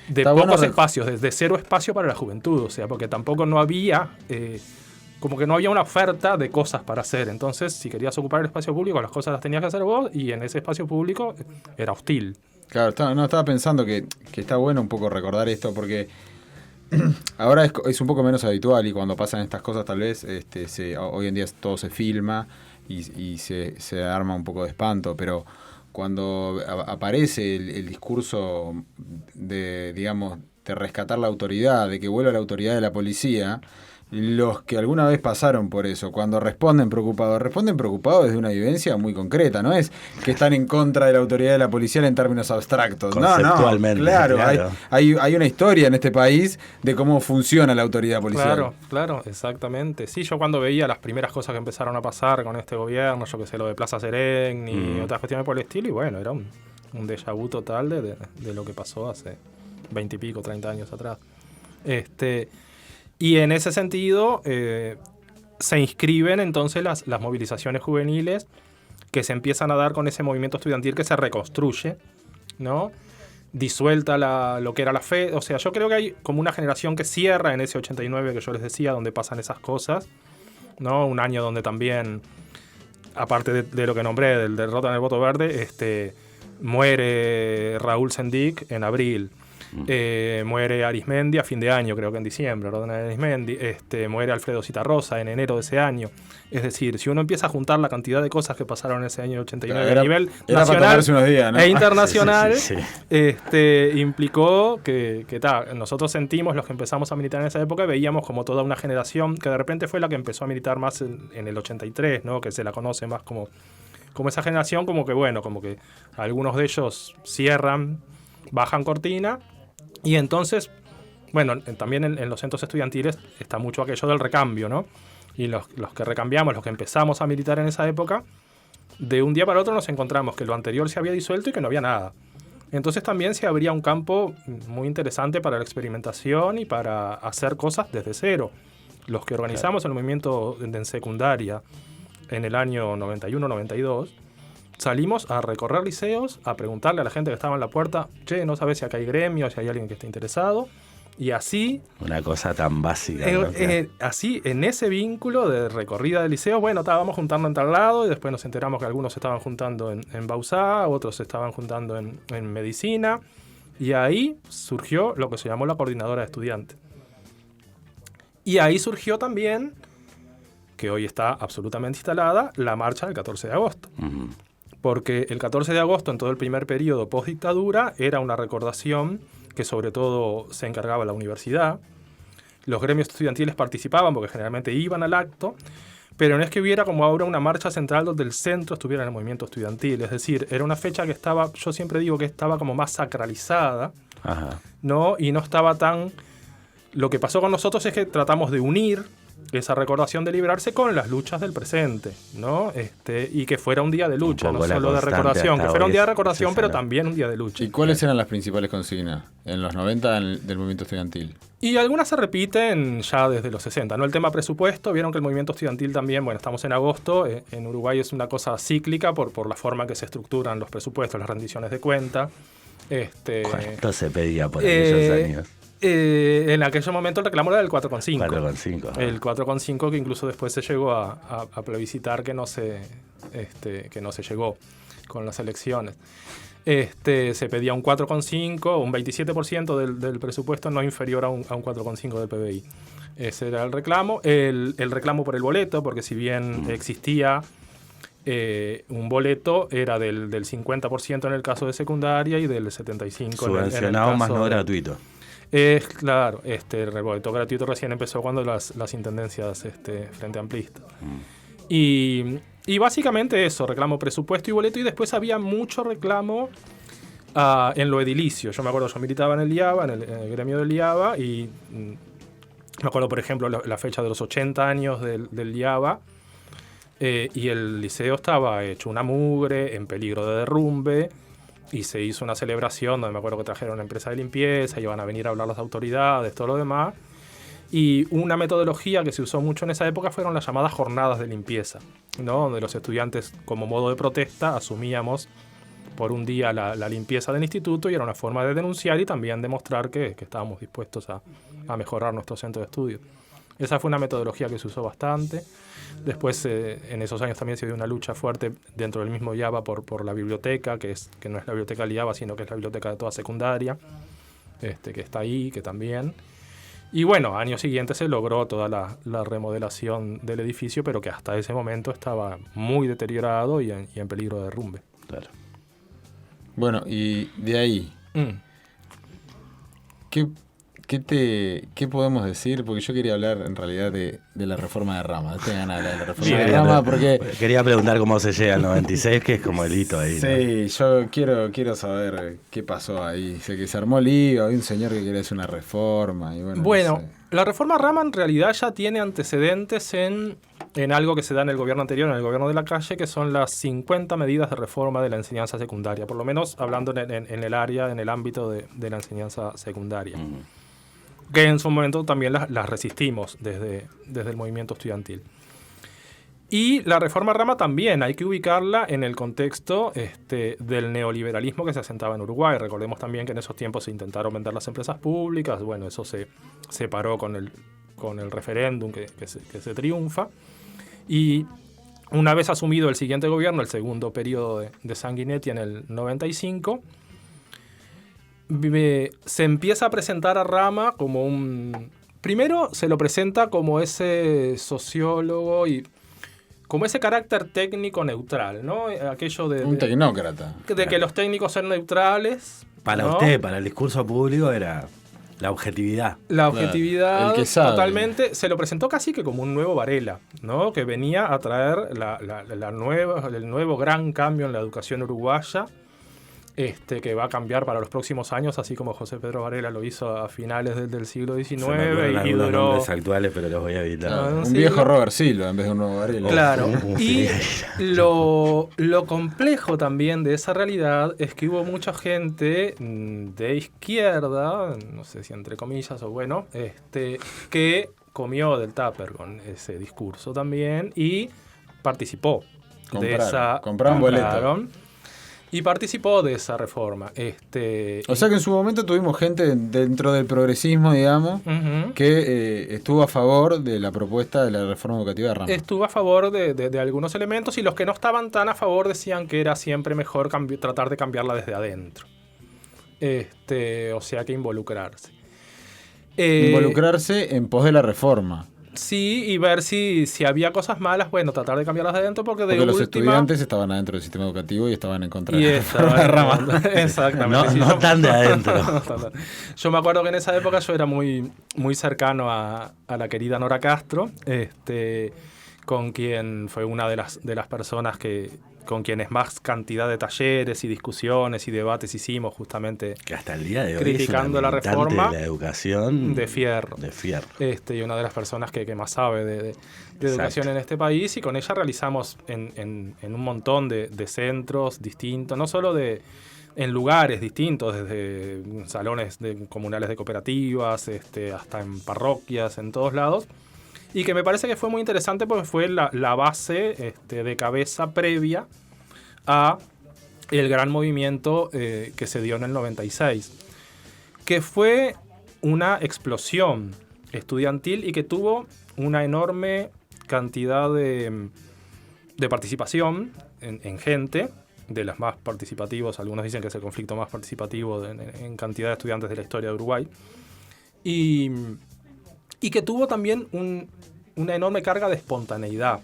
De Está pocos bueno espacios, desde cero espacio para la juventud. O sea, porque tampoco no había, como que no había una oferta de cosas para hacer. Entonces, si querías ocupar el espacio público, las cosas las tenías que hacer vos, y en ese espacio público era hostil. Claro, estaba pensando que está bueno un poco recordar esto, porque ahora es un poco menos habitual, y cuando pasan estas cosas tal vez hoy en día todo se filma y se arma un poco de espanto, pero cuando aparece el discurso de, digamos, de rescatar la autoridad, de que vuelva la autoridad de la policía, los que alguna vez pasaron por eso, cuando responden preocupados desde una vivencia muy concreta, no es que están en contra de la autoridad de la policía en términos abstractos. Conceptualmente. No, claro. Hay una historia en este país de cómo funciona la autoridad policial. Claro, exactamente. Sí, yo cuando veía las primeras cosas que empezaron a pasar con este gobierno, yo que sé, lo de Plaza Serén y otras cuestiones por el estilo, y bueno, era un déjà vu total de lo que pasó hace 20 y pico, 30 años atrás. Y en ese sentido se inscriben entonces las movilizaciones juveniles que se empiezan a dar con ese movimiento estudiantil que se reconstruye, ¿no? Disuelta lo que era la fe. O sea, yo creo que hay como una generación que cierra en ese 89 que yo les decía, donde pasan esas cosas, ¿no? Un año donde también, aparte de lo que nombré, del derrota en el voto verde, muere Raúl Sendic en abril. Muere Arismendi a fin de año, creo que en diciembre, Rodolfo Arismendi. Muere Alfredo Citarrosa en enero de ese año. Es decir, si uno empieza a juntar la cantidad de cosas que pasaron en ese año 89 a nivel nacional unos días, ¿no? e internacional, Sí. implicó que nosotros sentimos, los que empezamos a militar en esa época, veíamos como toda una generación que de repente fue la que empezó a militar más en el 83, ¿no? Que se la conoce más como esa generación, como que algunos de ellos cierran, bajan cortina, y entonces, bueno, también en los centros estudiantiles está mucho aquello del recambio, ¿no? Y los que recambiamos, los que empezamos a militar en esa época, de un día para otro nos encontramos que lo anterior se había disuelto y que no había nada. Entonces también se abría un campo muy interesante para la experimentación y para hacer cosas desde cero. Los que organizamos el movimiento en secundaria en el año 91-92, salimos a recorrer liceos, a preguntarle a la gente que estaba en la puerta, che, no sabes si acá hay gremios, si hay alguien que esté interesado. Y así... Una cosa tan básica. ¿No? Así, en ese vínculo de recorrida del liceo, bueno, estábamos juntando en tal lado, y después nos enteramos que algunos se estaban juntando en Bausá, otros se estaban juntando en medicina, y ahí surgió lo que se llamó la coordinadora de estudiantes. Y ahí surgió también, que hoy está absolutamente instalada, la marcha del 14 de agosto. Uh-huh. Porque el 14 de agosto, en todo el primer periodo post-dictadura, era una recordación que sobre todo se encargaba la universidad. Los gremios estudiantiles participaban porque generalmente iban al acto, pero no es que hubiera como ahora una marcha central donde el centro estuviera en el movimiento estudiantil. Es decir, era una fecha que estaba, yo siempre digo que estaba como más sacralizada, Ajá. ¿no? Y no estaba tan... Lo que pasó con nosotros es que tratamos de unir esa recordación de liberarse con las luchas del presente, ¿no? Y que fuera un día de lucha, no solo de recordación, que fuera un día de recordación, pero también un día de lucha. ¿Y cuáles eran las principales consignas en los 90 del movimiento estudiantil? Y algunas se repiten ya desde los 60, ¿no? El tema presupuesto, vieron que el movimiento estudiantil también, bueno, estamos en agosto, en Uruguay es una cosa cíclica por la forma en que se estructuran los presupuestos, las rendiciones de cuenta. ¿Cuánto se pedía por aquellos años? En aquel momento el reclamo era del 4,5. 4,5. El 4,5 que incluso después se llegó a plebiscitar que no se llegó con las elecciones. Se pedía un 4,5, un 27% del presupuesto no inferior a un 4,5 del PBI. Ese era el reclamo. El reclamo por el boleto, porque si bien existía un boleto, era del 50% en el caso de secundaria y del 75% subvencionado en el caso más no gratuito. Claro, el boleto gratuito recién empezó cuando las intendencias frente amplistas. Y básicamente eso, reclamo presupuesto y boleto, y después había mucho reclamo en lo edilicio. Yo me acuerdo, yo militaba en el IABA, en el gremio del IABA, y me acuerdo, por ejemplo, la fecha de los 80 años del IABA, y el liceo estaba hecho una mugre, en peligro de derrumbe, y se hizo una celebración donde me acuerdo que trajeron una empresa de limpieza, iban a venir a hablar las autoridades, todo lo demás. Y una metodología que se usó mucho en esa época fueron las llamadas jornadas de limpieza, ¿no? Donde los estudiantes, como modo de protesta, asumíamos por un día la limpieza del instituto, y era una forma de denunciar y también demostrar que estábamos dispuestos a mejorar nuestro centro de estudio. Esa fue una metodología que se usó bastante. Después, en esos años también se dio una lucha fuerte dentro del mismo IABA por la biblioteca, que no es la biblioteca del IABA, sino que es la biblioteca de toda secundaria, que está ahí, que también. Y bueno, años siguientes se logró toda la remodelación del edificio, pero que hasta ese momento estaba muy deteriorado y en peligro de derrumbe. Claro. Bueno, y de ahí, ¿qué podemos decir? Porque yo quería hablar en realidad de la reforma de Rama. Tengo ganas de hablar de la reforma de Rama porque... Quería preguntar cómo se llega al 96, que es como el hito ahí, ¿no? Sí, yo quiero saber qué pasó ahí. Sé que se armó lío, había un señor que quería hacer una reforma. Y bueno, no sé. La reforma Rama en realidad ya tiene antecedentes en algo que se da en el gobierno anterior, en el gobierno de Lacalle, que son las 50 medidas de reforma de la enseñanza secundaria, por lo menos hablando en el área, en el ámbito de la enseñanza secundaria. Que en su momento también las resistimos desde el movimiento estudiantil. Y la reforma Rama también hay que ubicarla en el contexto del neoliberalismo que se asentaba en Uruguay. Recordemos también que en esos tiempos se intentaron vender las empresas públicas. Bueno, eso se paró con el referéndum que se triunfa. Y una vez asumido el siguiente gobierno, el segundo periodo de Sanguinetti en el 95, se empieza a presentar a Rama como un... Primero se lo presenta como ese sociólogo y como ese carácter técnico neutral, ¿no? Aquello de... Un tecnócrata. De que los técnicos son neutrales. Para ¿no? usted, para el discurso público, era la objetividad. La objetividad, el que sabe. totalmente. Se lo presentó casi que como un nuevo Varela, ¿no? Que venía a traer el nuevo gran cambio en la educación uruguaya, que va a cambiar para los próximos años, así como José Pedro Varela lo hizo a finales del siglo XIX. Se me acuerdan y algunos duró... nombres actuales, pero los voy a evitar. Un viejo Robert Silva en vez de un nuevo Varela. Claro, y lo complejo también de esa realidad es que hubo mucha gente de izquierda, no sé si entre comillas o bueno, que comió del tupper con ese discurso también y participó Compraron boleto. Y participó de esa reforma. O sea que en su momento tuvimos gente dentro del progresismo, digamos, que estuvo a favor de la propuesta de la reforma educativa de Rama. Estuvo a favor de algunos elementos y los que no estaban tan a favor decían que era siempre mejor tratar de cambiarla desde adentro. O sea que involucrarse. Involucrarse en pos de la reforma. Sí, y ver si había cosas malas, bueno, tratar de cambiarlas de adentro porque los estudiantes estaban adentro del sistema educativo y estaban en contra de la Rama. Exactamente. No tan de adentro. Yo me acuerdo que en esa época yo era muy, muy cercano a la querida Nora Castro, con quien fue una de las personas con quienes más cantidad de talleres y discusiones y debates hicimos justamente que hasta el día de hoy criticando la reforma de la educación de fierro. Y una de las personas que más sabe de educación en este país, y con ella realizamos en un montón de centros distintos, no solo en lugares distintos, desde salones comunales de cooperativas hasta en parroquias, en todos lados. Y que me parece que fue muy interesante porque fue la base de cabeza previa a el gran movimiento que se dio en el 96, que fue una explosión estudiantil y que tuvo una enorme cantidad de participación en gente, de las más participativos. Algunos dicen que es el conflicto más participativo en cantidad de estudiantes de la historia de Uruguay. Y que tuvo también una enorme carga de espontaneidad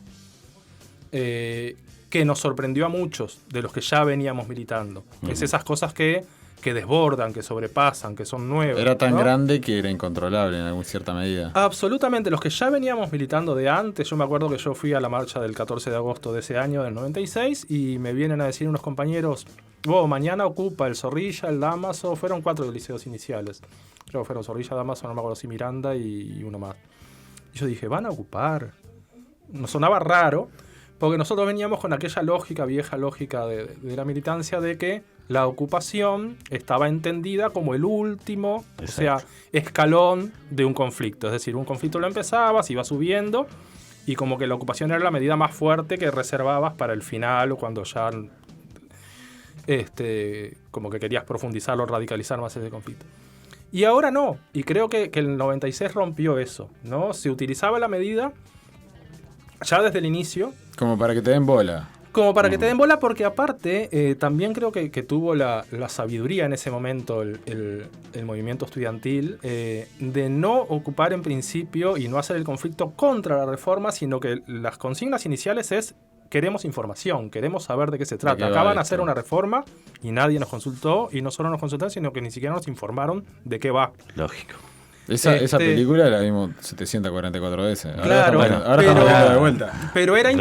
que nos sorprendió a muchos de los que ya veníamos militando. Es esas cosas que desbordan, que sobrepasan, que son nuevas. Era tan ¿no? grande que era incontrolable en alguna cierta medida. Absolutamente. Los que ya veníamos militando de antes, yo me acuerdo que yo fui a la marcha del 14 de agosto de ese año, del 96, y me vienen a decir unos compañeros, mañana ocupa el Zorrilla, el Dámaso, fueron 4 liceos iniciales. Creo que fueron Zorrilla, Dámaso, no me acuerdo si Miranda y uno más. Y yo dije, van a ocupar. Nos sonaba raro, porque nosotros veníamos con aquella vieja lógica de la militancia de que la ocupación estaba entendida como el último, escalón de un conflicto. Es decir, un conflicto lo empezabas, iba subiendo, y como que la ocupación era la medida más fuerte que reservabas para el final o cuando ya como que querías profundizar o radicalizar más ese conflicto. Y ahora no, y creo que el 96 rompió eso, ¿no? Se utilizaba la medida ya desde el inicio. Como para que te den bola. Como para que te den bola, porque aparte también creo que tuvo la sabiduría en ese momento el movimiento estudiantil de no ocupar en principio y no hacer el conflicto contra la reforma, sino que las consignas iniciales es: queremos información, queremos saber de qué se trata. Acá van a hacer una reforma y nadie nos consultó, y no solo nos consultaron, sino que ni siquiera nos informaron de qué va. Lógico. Esa película la vimos 744 veces. Claro, ahora estamos viendo de vuelta. Pero era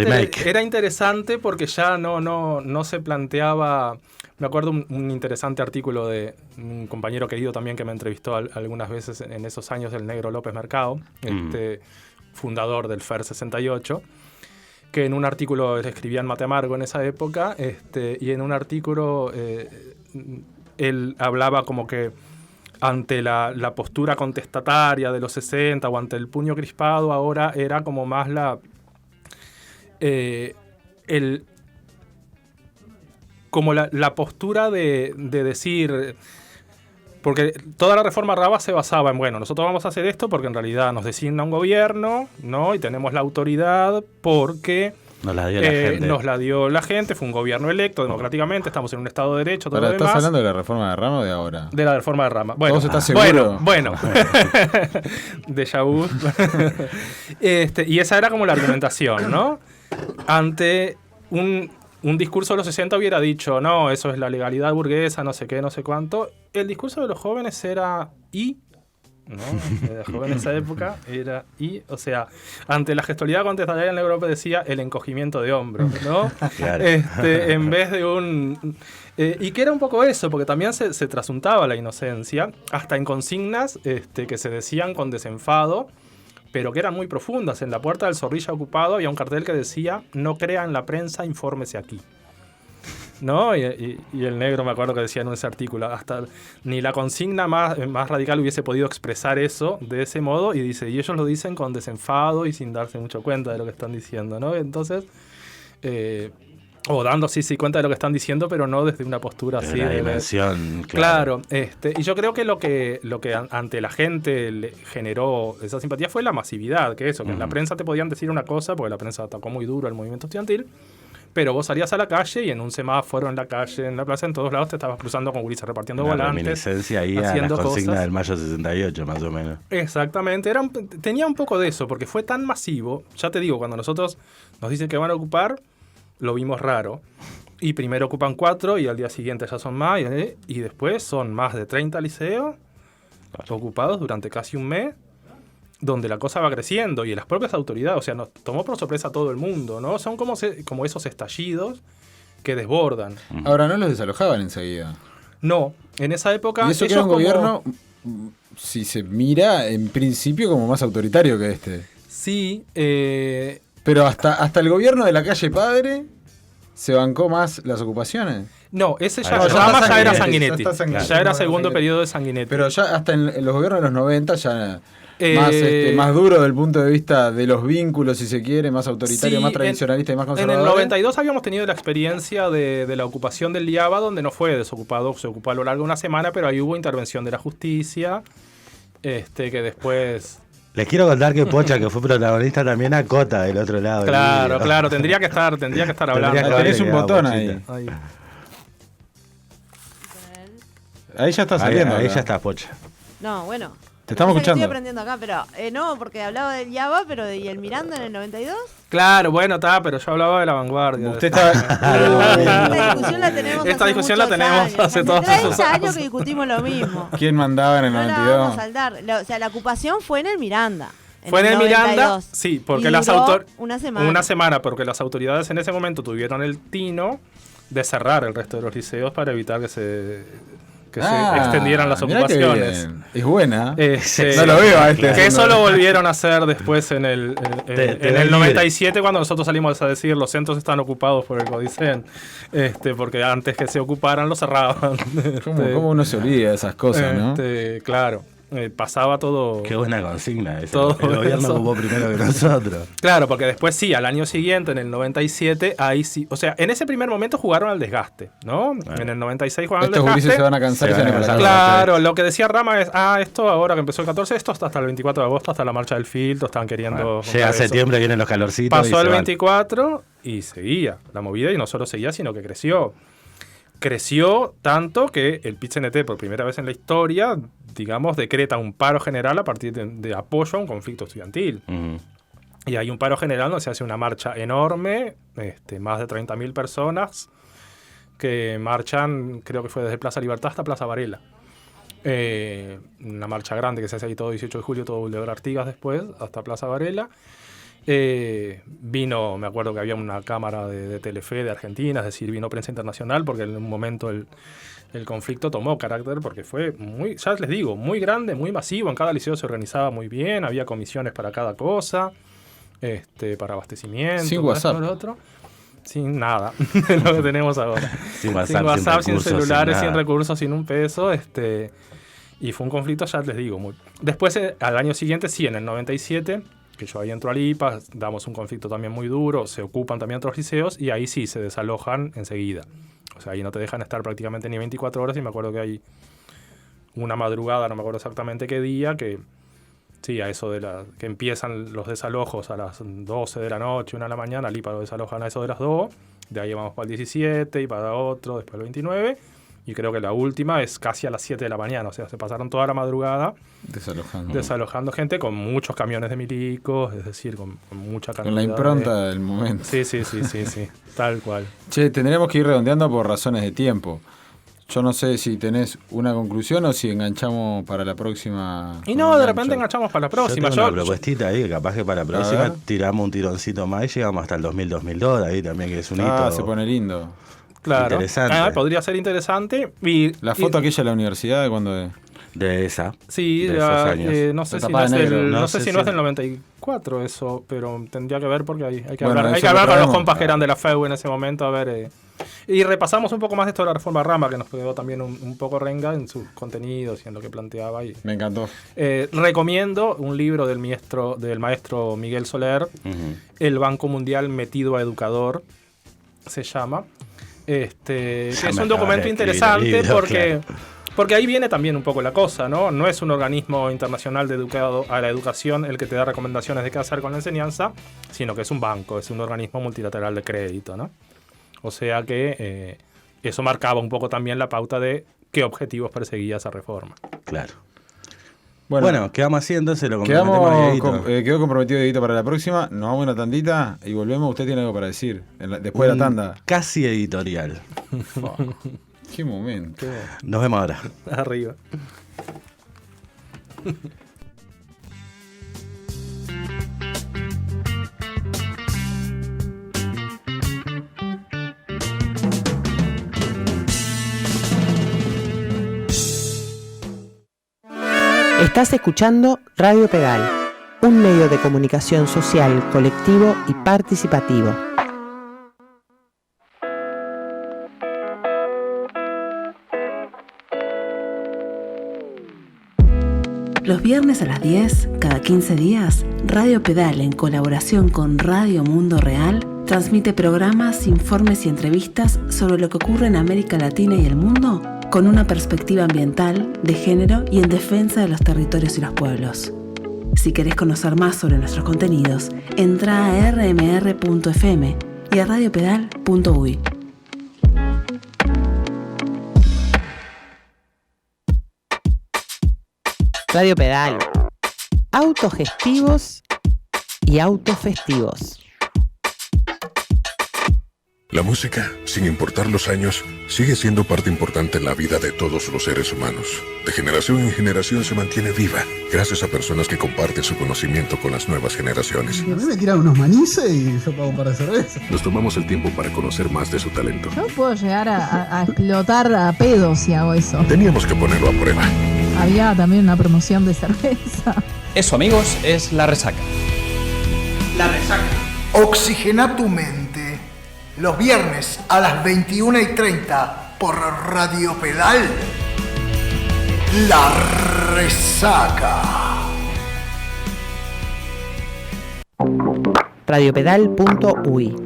interesante porque ya no se planteaba. Me acuerdo un interesante artículo de un compañero querido también que me entrevistó algunas veces en esos años, el Negro López Mercado, fundador del FER 68, que en un artículo escribía en Mate Amargo en esa época, y en un artículo él hablaba como que ante la postura contestataria de los 60 o ante el puño crispado, ahora era como más la postura de decir, porque toda la reforma Raba se basaba en, bueno, nosotros vamos a hacer esto porque en realidad nos designa un gobierno, ¿no? Y tenemos la autoridad porque Nos la dio la gente. Nos la dio la gente, fue un gobierno electo democráticamente, estamos en un Estado de Derecho, todo Ahora, lo demás. ¿estás hablando de la reforma de Rama o de ahora? De la reforma de Rama. Bueno, ¿Vos estás seguro? Bueno. Déjà vu. Y esa era como la argumentación, ¿no? Ante un discurso de los 60 hubiera dicho, no, eso es la legalidad burguesa, no sé qué, no sé cuánto. El discurso de los jóvenes era ¿no? De los jóvenes en esa época era o sea, ante la gestualidad contestataria en Europa decía el encogimiento de hombros, ¿no? Claro. En vez de y que era un poco eso, porque también se trasuntaba la inocencia, hasta en consignas que se decían con desenfado, pero que eran muy profundas. En la puerta del Zorrilla ocupado había un cartel que decía, no crea en la prensa, infórmese aquí. ¿No? Y el negro, me acuerdo que decía en ese artículo, hasta ni la consigna más radical hubiese podido expresar eso de ese modo, y dice, y ellos lo dicen con desenfado y sin darse mucho cuenta de lo que están diciendo, ¿no? Entonces, o dando sí cuenta de lo que están diciendo, pero no desde una postura así una de dimensión, claro. Y yo creo que lo que ante la gente le generó esa simpatía fue la masividad, que eso, que en la prensa te podían decir una cosa, porque la prensa atacó muy duro al movimiento estudiantil, pero vos salías a la calle y en un semáforo, en la calle, en la plaza, en todos lados te estabas cruzando con gurises repartiendo una volantes. reminiscencia ahí a las consignas del mayo 68, más o menos. Exactamente, tenía un poco de eso, porque fue tan masivo. Ya te digo, cuando nosotros nos dicen que van a ocupar, lo vimos raro. Y primero ocupan 4 y al día siguiente ya son más. Y después son más de 30 liceos ocupados durante casi un mes, donde la cosa va creciendo y las propias autoridades, o sea, nos tomó por sorpresa a todo el mundo, ¿no? Son como esos estallidos que desbordan. Ahora, ¿no los desalojaban enseguida? No, en esa época... Y eso que era un gobierno, si se mira, en principio como más autoritario que este. Sí. Pero hasta el gobierno de la calle Padre se bancó más las ocupaciones. No, ese ya era Sanguinetti. Ya era segundo periodo de Sanguinetti. Pero ya hasta en los gobiernos de los 90 ya... más duro desde el punto de vista de los vínculos, si se quiere, más autoritario, más tradicionalista y más conservador. En el 92 habíamos tenido la experiencia de la ocupación del Liaba, donde no fue desocupado, se ocupó a lo largo de una semana, pero ahí hubo intervención de la justicia, que después... Les quiero contar que Pocha, que fue protagonista, también acota del otro lado. Claro, tendría que estar hablando. Tenés un botón ahí. Ahí ya está saliendo. Ahí ya está, Pocha. No, bueno. Te estamos escuchando. Estoy aprendiendo acá, pero no, porque hablaba del Java, pero ¿y el Miranda en el 92? Claro, bueno, pero yo hablaba de la vanguardia. Usted está... Esta discusión la tenemos hace todos esos 30 años que discutimos lo mismo. ¿Quién mandaba en el 92? No la vamos a saltar. O sea, la ocupación fue en el Miranda. Fue en el Miranda, sí, porque una semana, porque las autoridades en ese momento tuvieron el tino de cerrar el resto de los liceos para evitar que se extendieran las ocupaciones. Es buena. No lo veo a este. Que eso lo volvieron a hacer después en el 97, cuando nosotros salimos a decir los centros están ocupados por el Codicen, porque antes que se ocuparan los cerraban. ¿Cómo uno se olvida de esas cosas, no? Claro. Pasaba todo... Qué buena consigna esa. Todo el gobierno eso. Ocupó primero que nosotros. Claro, porque después sí, al año siguiente, en el 97, ahí sí... O sea, en ese primer momento jugaron al desgaste, ¿no? En el 96 jugaron al desgaste. Estos se van a cansar y se van a cansar. Claro, lo que decía Rama es, esto ahora que empezó el 14, esto hasta el 24 de agosto, hasta la marcha del filtro, estaban queriendo... Llega septiembre, vienen los calorcitos. Pasó el 24 y seguía la movida, y no solo seguía, sino que creció. Creció tanto que el PIT-CNT, por primera vez en la historia, digamos, decreta un paro general a partir de apoyo a un conflicto estudiantil. Y hay un paro general donde se hace una marcha enorme, más de 30.000 personas que marchan, creo que fue desde Plaza Libertad hasta Plaza Varela. Una marcha grande que se hace ahí todo 18 de julio, todo Boulevard Artigas después, hasta Plaza Varela. Vino, me acuerdo que había una cámara de Telefe de Argentina, es decir, vino prensa internacional, porque en un momento el conflicto tomó carácter, porque fue muy, ya les digo, muy grande, muy masivo. En cada liceo se organizaba muy bien, había comisiones para cada cosa, para abastecimiento. Sin WhatsApp. Lo otro. Sin nada, de lo que tenemos ahora. Sin WhatsApp, sin celulares, sin recursos, sin un peso. Y fue un conflicto, ya les digo, muy... Después, al año siguiente, sí, en el 97... que yo ahí entro al IPA, damos un conflicto también muy duro, se ocupan también otros liceos y ahí sí se desalojan enseguida. O sea, ahí no te dejan estar prácticamente ni 24 horas y me acuerdo que hay una madrugada, no me acuerdo exactamente qué día, que Sí, a eso de que empiezan los desalojos a las 12 de la noche, 1 de la mañana, al IPA lo desalojan a eso de las 2, de ahí vamos para el 17 y para otro, después el 29, y creo que la última es casi a las 7 de la mañana, o sea, se pasaron toda la madrugada desalojando gente con muchos camiones de milicos, es decir, con mucha cantidad. Con la impronta del momento. Sí, tal cual. Che, tendremos que ir redondeando por razones de tiempo. Yo no sé si tenés una conclusión o si enganchamos para la próxima. Y no, de repente enganchamos para la próxima. Yo tengo una propuestita ahí, capaz que para la próxima tiramos un tironcito más y llegamos hasta el 2000-2002, ahí también, que es un hito. Se pone lindo. Claro. Interesante. Podría ser interesante. Y la foto aquella de la universidad, ¿de cuándo es? De esa. Sí, de esos años. No sé si no es del 94 eso, pero tendría que ver porque hay que hablar con los compas que eran de la FEU en ese momento, a ver. Y repasamos un poco más de esto de la reforma Rama, que nos quedó también un poco renga en sus contenidos y en lo que planteaba. Me encantó. Recomiendo un libro del maestro Miguel Soler, El Banco Mundial metido a educador, se llama. Que es un documento interesante porque ahí viene también un poco la cosa, ¿no? No es un organismo internacional dedicado a la educación el que te da recomendaciones de qué hacer con la enseñanza, sino que es un banco, es un organismo multilateral de crédito, ¿no? O sea que eso marcaba un poco también la pauta de qué objetivos perseguía esa reforma. Claro. Bueno, quedamos así, entonces lo comprometemos a Dieguito. Quedó comprometido Dieguito para la próxima. Nos vamos a una tandita y volvemos. Usted tiene algo para decir después de la tanda. Casi editorial. Qué momento. Nos vemos ahora. Arriba. Estás escuchando Radio Pedal, un medio de comunicación social, colectivo y participativo. Los viernes a las 10, cada 15 días, Radio Pedal, en colaboración con Radio Mundo Real, transmite programas, informes y entrevistas sobre lo que ocurre en América Latina y el mundo, con una perspectiva ambiental, de género y en defensa de los territorios y los pueblos. Si querés conocer más sobre nuestros contenidos, entra a rmr.fm y a radiopedal.uy. Radio Pedal. Autogestivos y autofestivos. La música, sin importar los años, sigue siendo parte importante en la vida de todos los seres humanos. De generación en generación se mantiene viva, gracias a personas que comparten su conocimiento con las nuevas generaciones. A mí me tiran unos manices y yo pago un par de cervezas. Nos tomamos el tiempo para conocer más de su talento. Yo puedo llegar a explotar a pedos si hago eso. Teníamos que ponerlo a prueba. Había también una promoción de cerveza. Eso, amigos, es La Resaca. La Resaca. Oxigena tu mente. Los viernes a las 21:30 por Radio Pedal. La Resaca. Radiopedal.uy.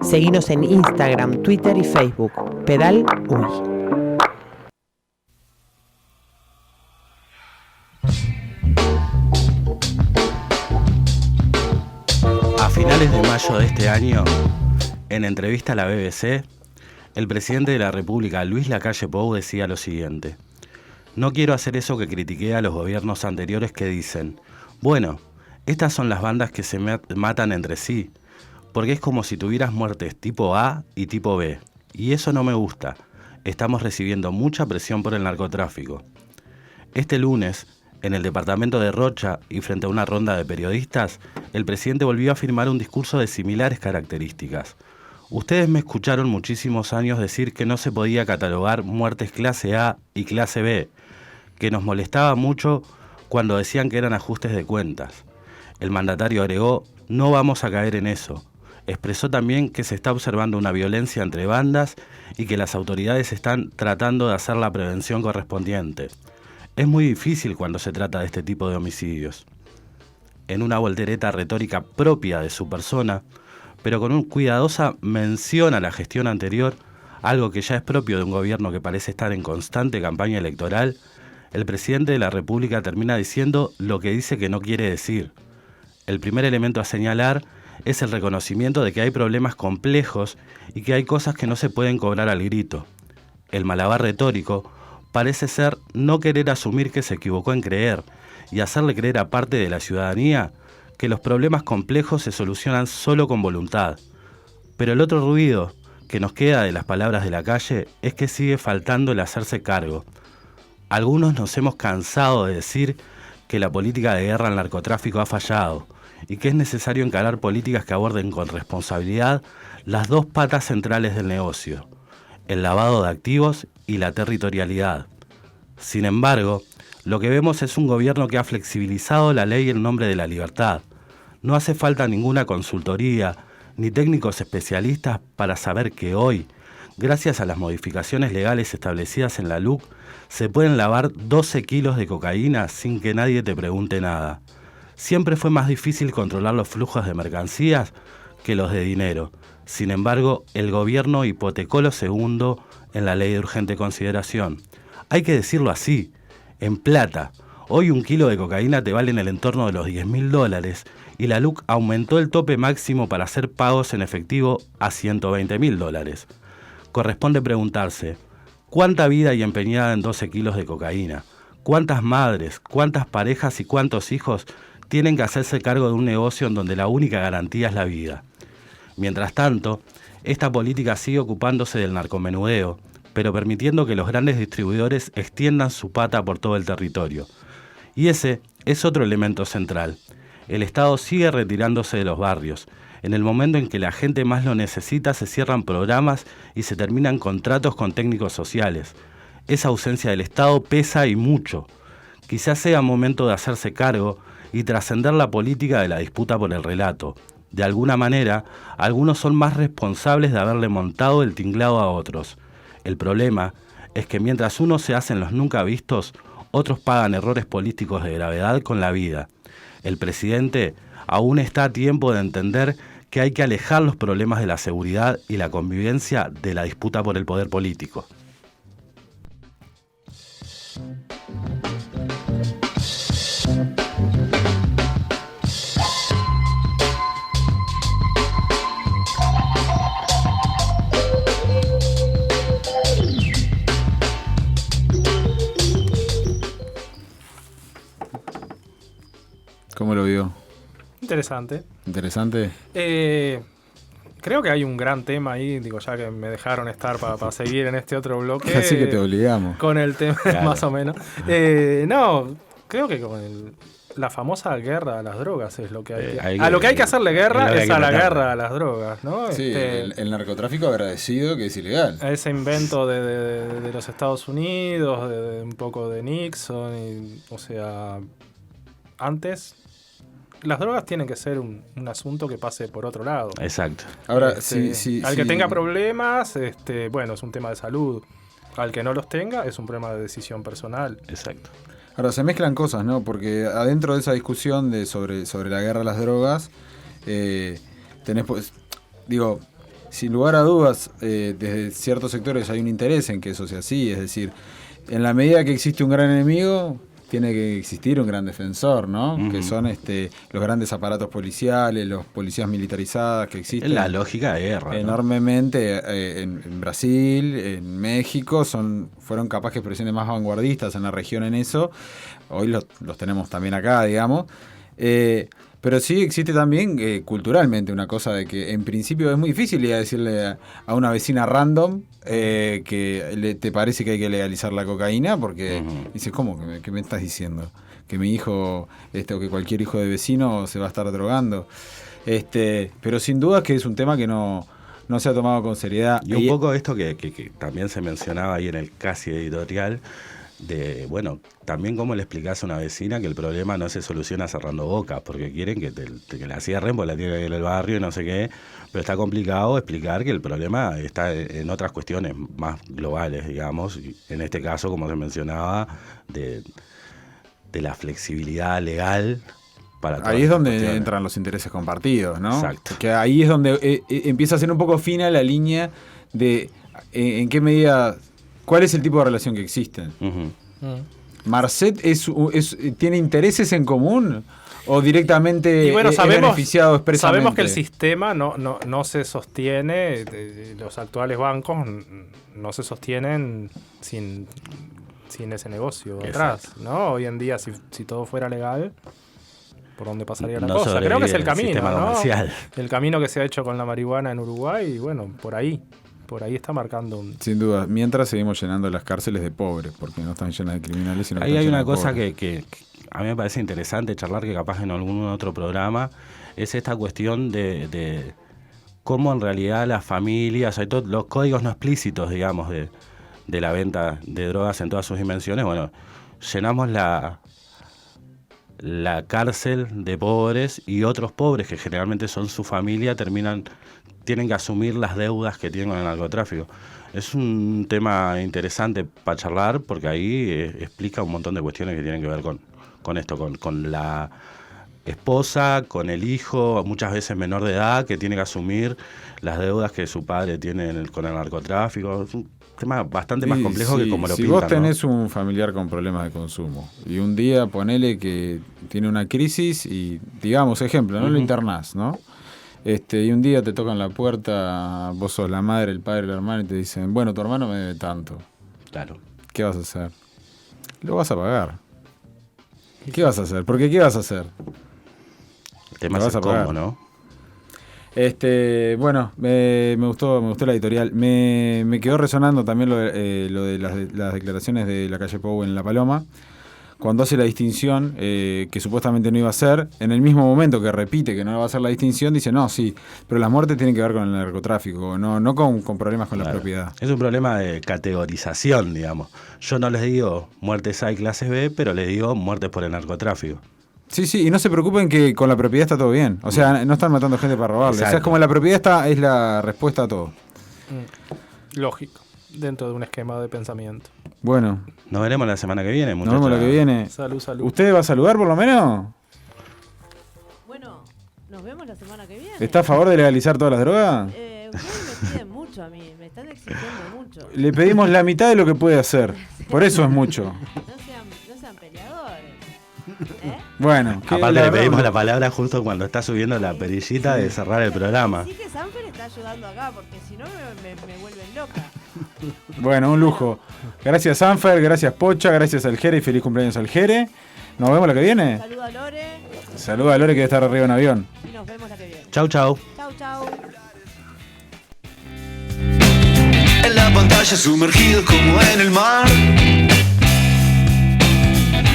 Seguinos en Instagram, Twitter y Facebook. Pedal Uy. A finales de mayo de este año, en entrevista a la BBC, el presidente de la República, Luis Lacalle Pou, decía lo siguiente: no quiero hacer eso que critiqué a los gobiernos anteriores que dicen, bueno, estas son las bandas que se matan entre sí, porque es como si tuvieras muertes tipo A y tipo B, y eso no me gusta. Estamos recibiendo mucha presión por el narcotráfico. Este lunes, en el departamento de Rocha y frente a una ronda de periodistas, el presidente volvió a afirmar un discurso de similares características. Ustedes me escucharon muchísimos años decir que no se podía catalogar muertes clase A y clase B, que nos molestaba mucho cuando decían que eran ajustes de cuentas. El mandatario agregó, no vamos a caer en eso. Expresó también que se está observando una violencia entre bandas y que las autoridades están tratando de hacer la prevención correspondiente. Es muy difícil cuando se trata de este tipo de homicidios. En una voltereta retórica propia de su persona, pero con una cuidadosa mención a la gestión anterior, algo que ya es propio de un gobierno que parece estar en constante campaña electoral, el presidente de la República termina diciendo lo que dice que no quiere decir. El primer elemento a señalar es el reconocimiento de que hay problemas complejos y que hay cosas que no se pueden cobrar al grito. El malabar retórico parece ser no querer asumir que se equivocó en creer y hacerle creer a parte de la ciudadanía que los problemas complejos se solucionan solo con voluntad. Pero el otro ruido que nos queda de las palabras de la calle es que sigue faltando el hacerse cargo. Algunos nos hemos cansado de decir que la política de guerra al narcotráfico ha fallado y que es necesario encarar políticas que aborden con responsabilidad las dos patas centrales del negocio, el lavado de activos y la territorialidad. Sin embargo, lo que vemos es un gobierno que ha flexibilizado la ley en nombre de la libertad. No hace falta ninguna consultoría ni técnicos especialistas para saber que hoy, gracias a las modificaciones legales establecidas en la LUC, se pueden lavar 12 kilos de cocaína sin que nadie te pregunte nada. Siempre fue más difícil controlar los flujos de mercancías que los de dinero. Sin embargo, el gobierno hipotecó lo segundo en la ley de urgente consideración. Hay que decirlo así, en plata. Hoy un kilo de cocaína te vale en el entorno de los $10.000 y la LUC aumentó el tope máximo para hacer pagos en efectivo a $120.000. Corresponde preguntarse, ¿cuánta vida hay empeñada en 12 kilos de cocaína? ¿Cuántas madres, cuántas parejas y cuántos hijos tienen que hacerse cargo de un negocio en donde la única garantía es la vida? Mientras tanto, esta política sigue ocupándose del narcomenudeo, pero permitiendo que los grandes distribuidores extiendan su pata por todo el territorio. Y ese es otro elemento central. El Estado sigue retirándose de los barrios. En el momento en que la gente más lo necesita, se cierran programas y se terminan contratos con técnicos sociales. Esa ausencia del Estado pesa y mucho. Quizás sea momento de hacerse cargo y trascender la política de la disputa por el relato. De alguna manera, algunos son más responsables de haberle montado el tinglado a otros. El problema es que mientras unos se hacen los nunca vistos, otros pagan errores políticos de gravedad con la vida. El presidente aún está a tiempo de entender que hay que alejar los problemas de la seguridad y la convivencia de la disputa por el poder político. ¿Cómo lo vio? Interesante. ¿Interesante? Creo que hay un gran tema ahí, digo, ya que me dejaron estar para seguir en este otro bloque. Así que te obligamos. Con el tema, Claro. más o menos. No, creo que con la famosa guerra a las drogas es lo que hay que... A lo que hay que hacerle guerra es a la guerra a las drogas, ¿no? Sí, el narcotráfico agradecido que es ilegal. Ese invento de los Estados Unidos, de un poco de Nixon, o sea, antes... Las drogas tienen que ser un asunto que pase por otro lado. Exacto. Ahora, al que tenga problemas, bueno, es un tema de salud. Al que no los tenga, es un problema de decisión personal. Exacto. Ahora, se mezclan cosas, ¿no? Porque adentro de esa discusión sobre la guerra a las drogas, tenés, pues, digo, sin lugar a dudas, desde ciertos sectores hay un interés en que eso sea así. Es decir, en la medida que existe un gran enemigo, tiene que existir un gran defensor, ¿no? Uh-huh. Que son los grandes aparatos policiales, los policías militarizadas que existen. Es la lógica de guerra, enormemente en Brasil, en México, fueron capaz que expresiones más vanguardistas en la región en eso. Hoy los tenemos también acá, digamos. Pero sí existe también culturalmente una cosa de que en principio es muy difícil ir a decirle a una vecina random que te parece que hay que legalizar la cocaína porque dices, ¿cómo? ¿Qué me estás diciendo? Que mi hijo, o que cualquier hijo de vecino se va a estar drogando. Pero sin duda que es un tema que no se ha tomado con seriedad. Y un poco esto que también se mencionaba ahí en el casi editorial, de, bueno, también cómo le explicás a una vecina que el problema no se soluciona cerrando bocas, porque quieren que la cierren, porque la tienen que ir al barrio y no sé qué, pero está complicado explicar que el problema está en otras cuestiones más globales, digamos, y en este caso, como se mencionaba, de la flexibilidad legal. Ahí es donde entran los intereses compartidos, ¿no? Exacto. Que ahí es donde empieza a ser un poco fina la línea de en qué medida, cuál es el tipo de relación que existen. ¿Marcet tiene intereses en común? ¿O directamente Y bueno, es beneficiado expresamente? Sabemos que el sistema no se sostiene, los actuales bancos no se sostienen sin ese negocio atrás, ¿no? Hoy en día, si todo fuera legal, ¿por dónde pasaría la cosa? Creo que es el camino, ¿no? El camino que se ha hecho con la marihuana en Uruguay, y bueno, por ahí está marcando un... Sin duda, mientras seguimos llenando las cárceles de pobres, porque no están llenas de criminales, sino que ahí están hay llenas una de cosa pobres. que a mí me parece interesante charlar, que capaz en algún otro programa, es esta cuestión de cómo en realidad las familias, hay todos los códigos no explícitos, digamos, de la venta de drogas en todas sus dimensiones. Bueno, llenamos la cárcel de pobres, y otros pobres, que generalmente son su familia, tienen que asumir las deudas que tienen con el narcotráfico. Es un tema interesante para charlar, porque ahí explica un montón de cuestiones que tienen que ver con esto, con la esposa, con el hijo, muchas veces menor de edad, que tiene que asumir las deudas que su padre tiene con el narcotráfico. Es un tema bastante más complejo que como lo pintan. Si vos tenés un familiar con problemas de consumo y un día ponele que tiene una crisis y, digamos, ejemplo, no lo internás, ¿no? Y un día te tocan la puerta, vos sos la madre, el padre, el hermano, y te dicen, bueno, tu hermano me debe tanto. Claro. ¿Qué vas a hacer? Lo vas a pagar. ¿Qué vas a hacer? Porque ¿qué vas a hacer? El tema es cómo, ¿no? Bueno, me gustó la editorial. Me quedó resonando también lo de las declaraciones de la calle Pou en La Paloma, cuando hace la distinción que supuestamente no iba a hacer, en el mismo momento que repite que no va a hacer la distinción, dice, no, sí, pero las muertes tienen que ver con el narcotráfico, no con problemas con la propiedad. Es un problema de categorización, digamos. Yo no les digo muertes A y clases B, pero les digo muertes por el narcotráfico. Sí, y no se preocupen que con la propiedad está todo bien. O sea, no están matando gente para robarle. Exacto. O sea, es como la propiedad es la respuesta a todo. Lógico, dentro de un esquema de pensamiento. Bueno. Nos veremos la semana que viene, muchachos. Nos vemos la que viene. Salud. ¿Usted va a saludar por lo menos? Bueno, nos vemos la semana que viene. ¿Está a favor de legalizar todas las drogas? Ustedes me piden mucho a mí, me están exigiendo mucho. Le pedimos la mitad de lo que puede hacer. Por eso es mucho. No sean peleadores. Bueno. Aparte le pedimos la palabra justo cuando está subiendo la perillita de cerrar el programa. Sí que Sanfer está ayudando acá, porque si no me vuelven loca. Bueno, un lujo. Gracias Sanfer, gracias Pocha, gracias Aljere y feliz cumpleaños Aljere. Nos vemos la que viene. Saluda a Lore. Saluda a Lore que debe estar arriba en avión. Y nos vemos la que viene. Chau. Chau. En la pantalla sumergidos como en el mar.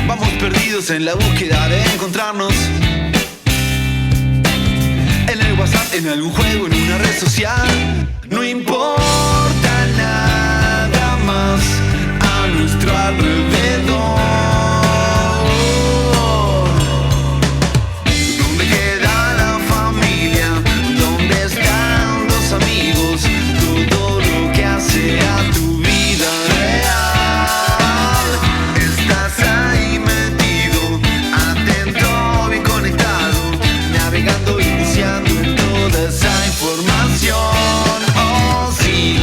Vamos perdidos en la búsqueda de encontrarnos. En el WhatsApp, en algún juego, en una red social. No importa nada más a nuestro alrededor. ¿Dónde queda la familia? ¿Dónde están los amigos? Todo lo que hace a tu vida real. Estás ahí metido, atento, bien conectado, navegando y buceando en toda esa información. Oh sí,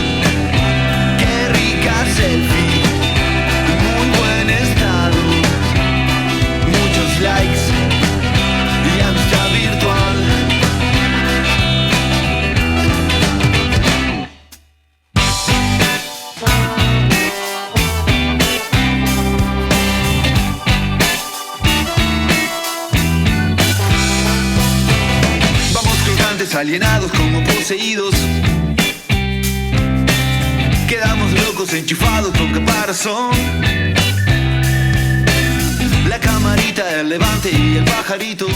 qué rica selfie, muy buen estado, muchos likes y amistad virtual. Vamos colgantes, alienados como poseídos. Quedamos locos, enchufados con caparazón. La camarita, el levante y el pajarito.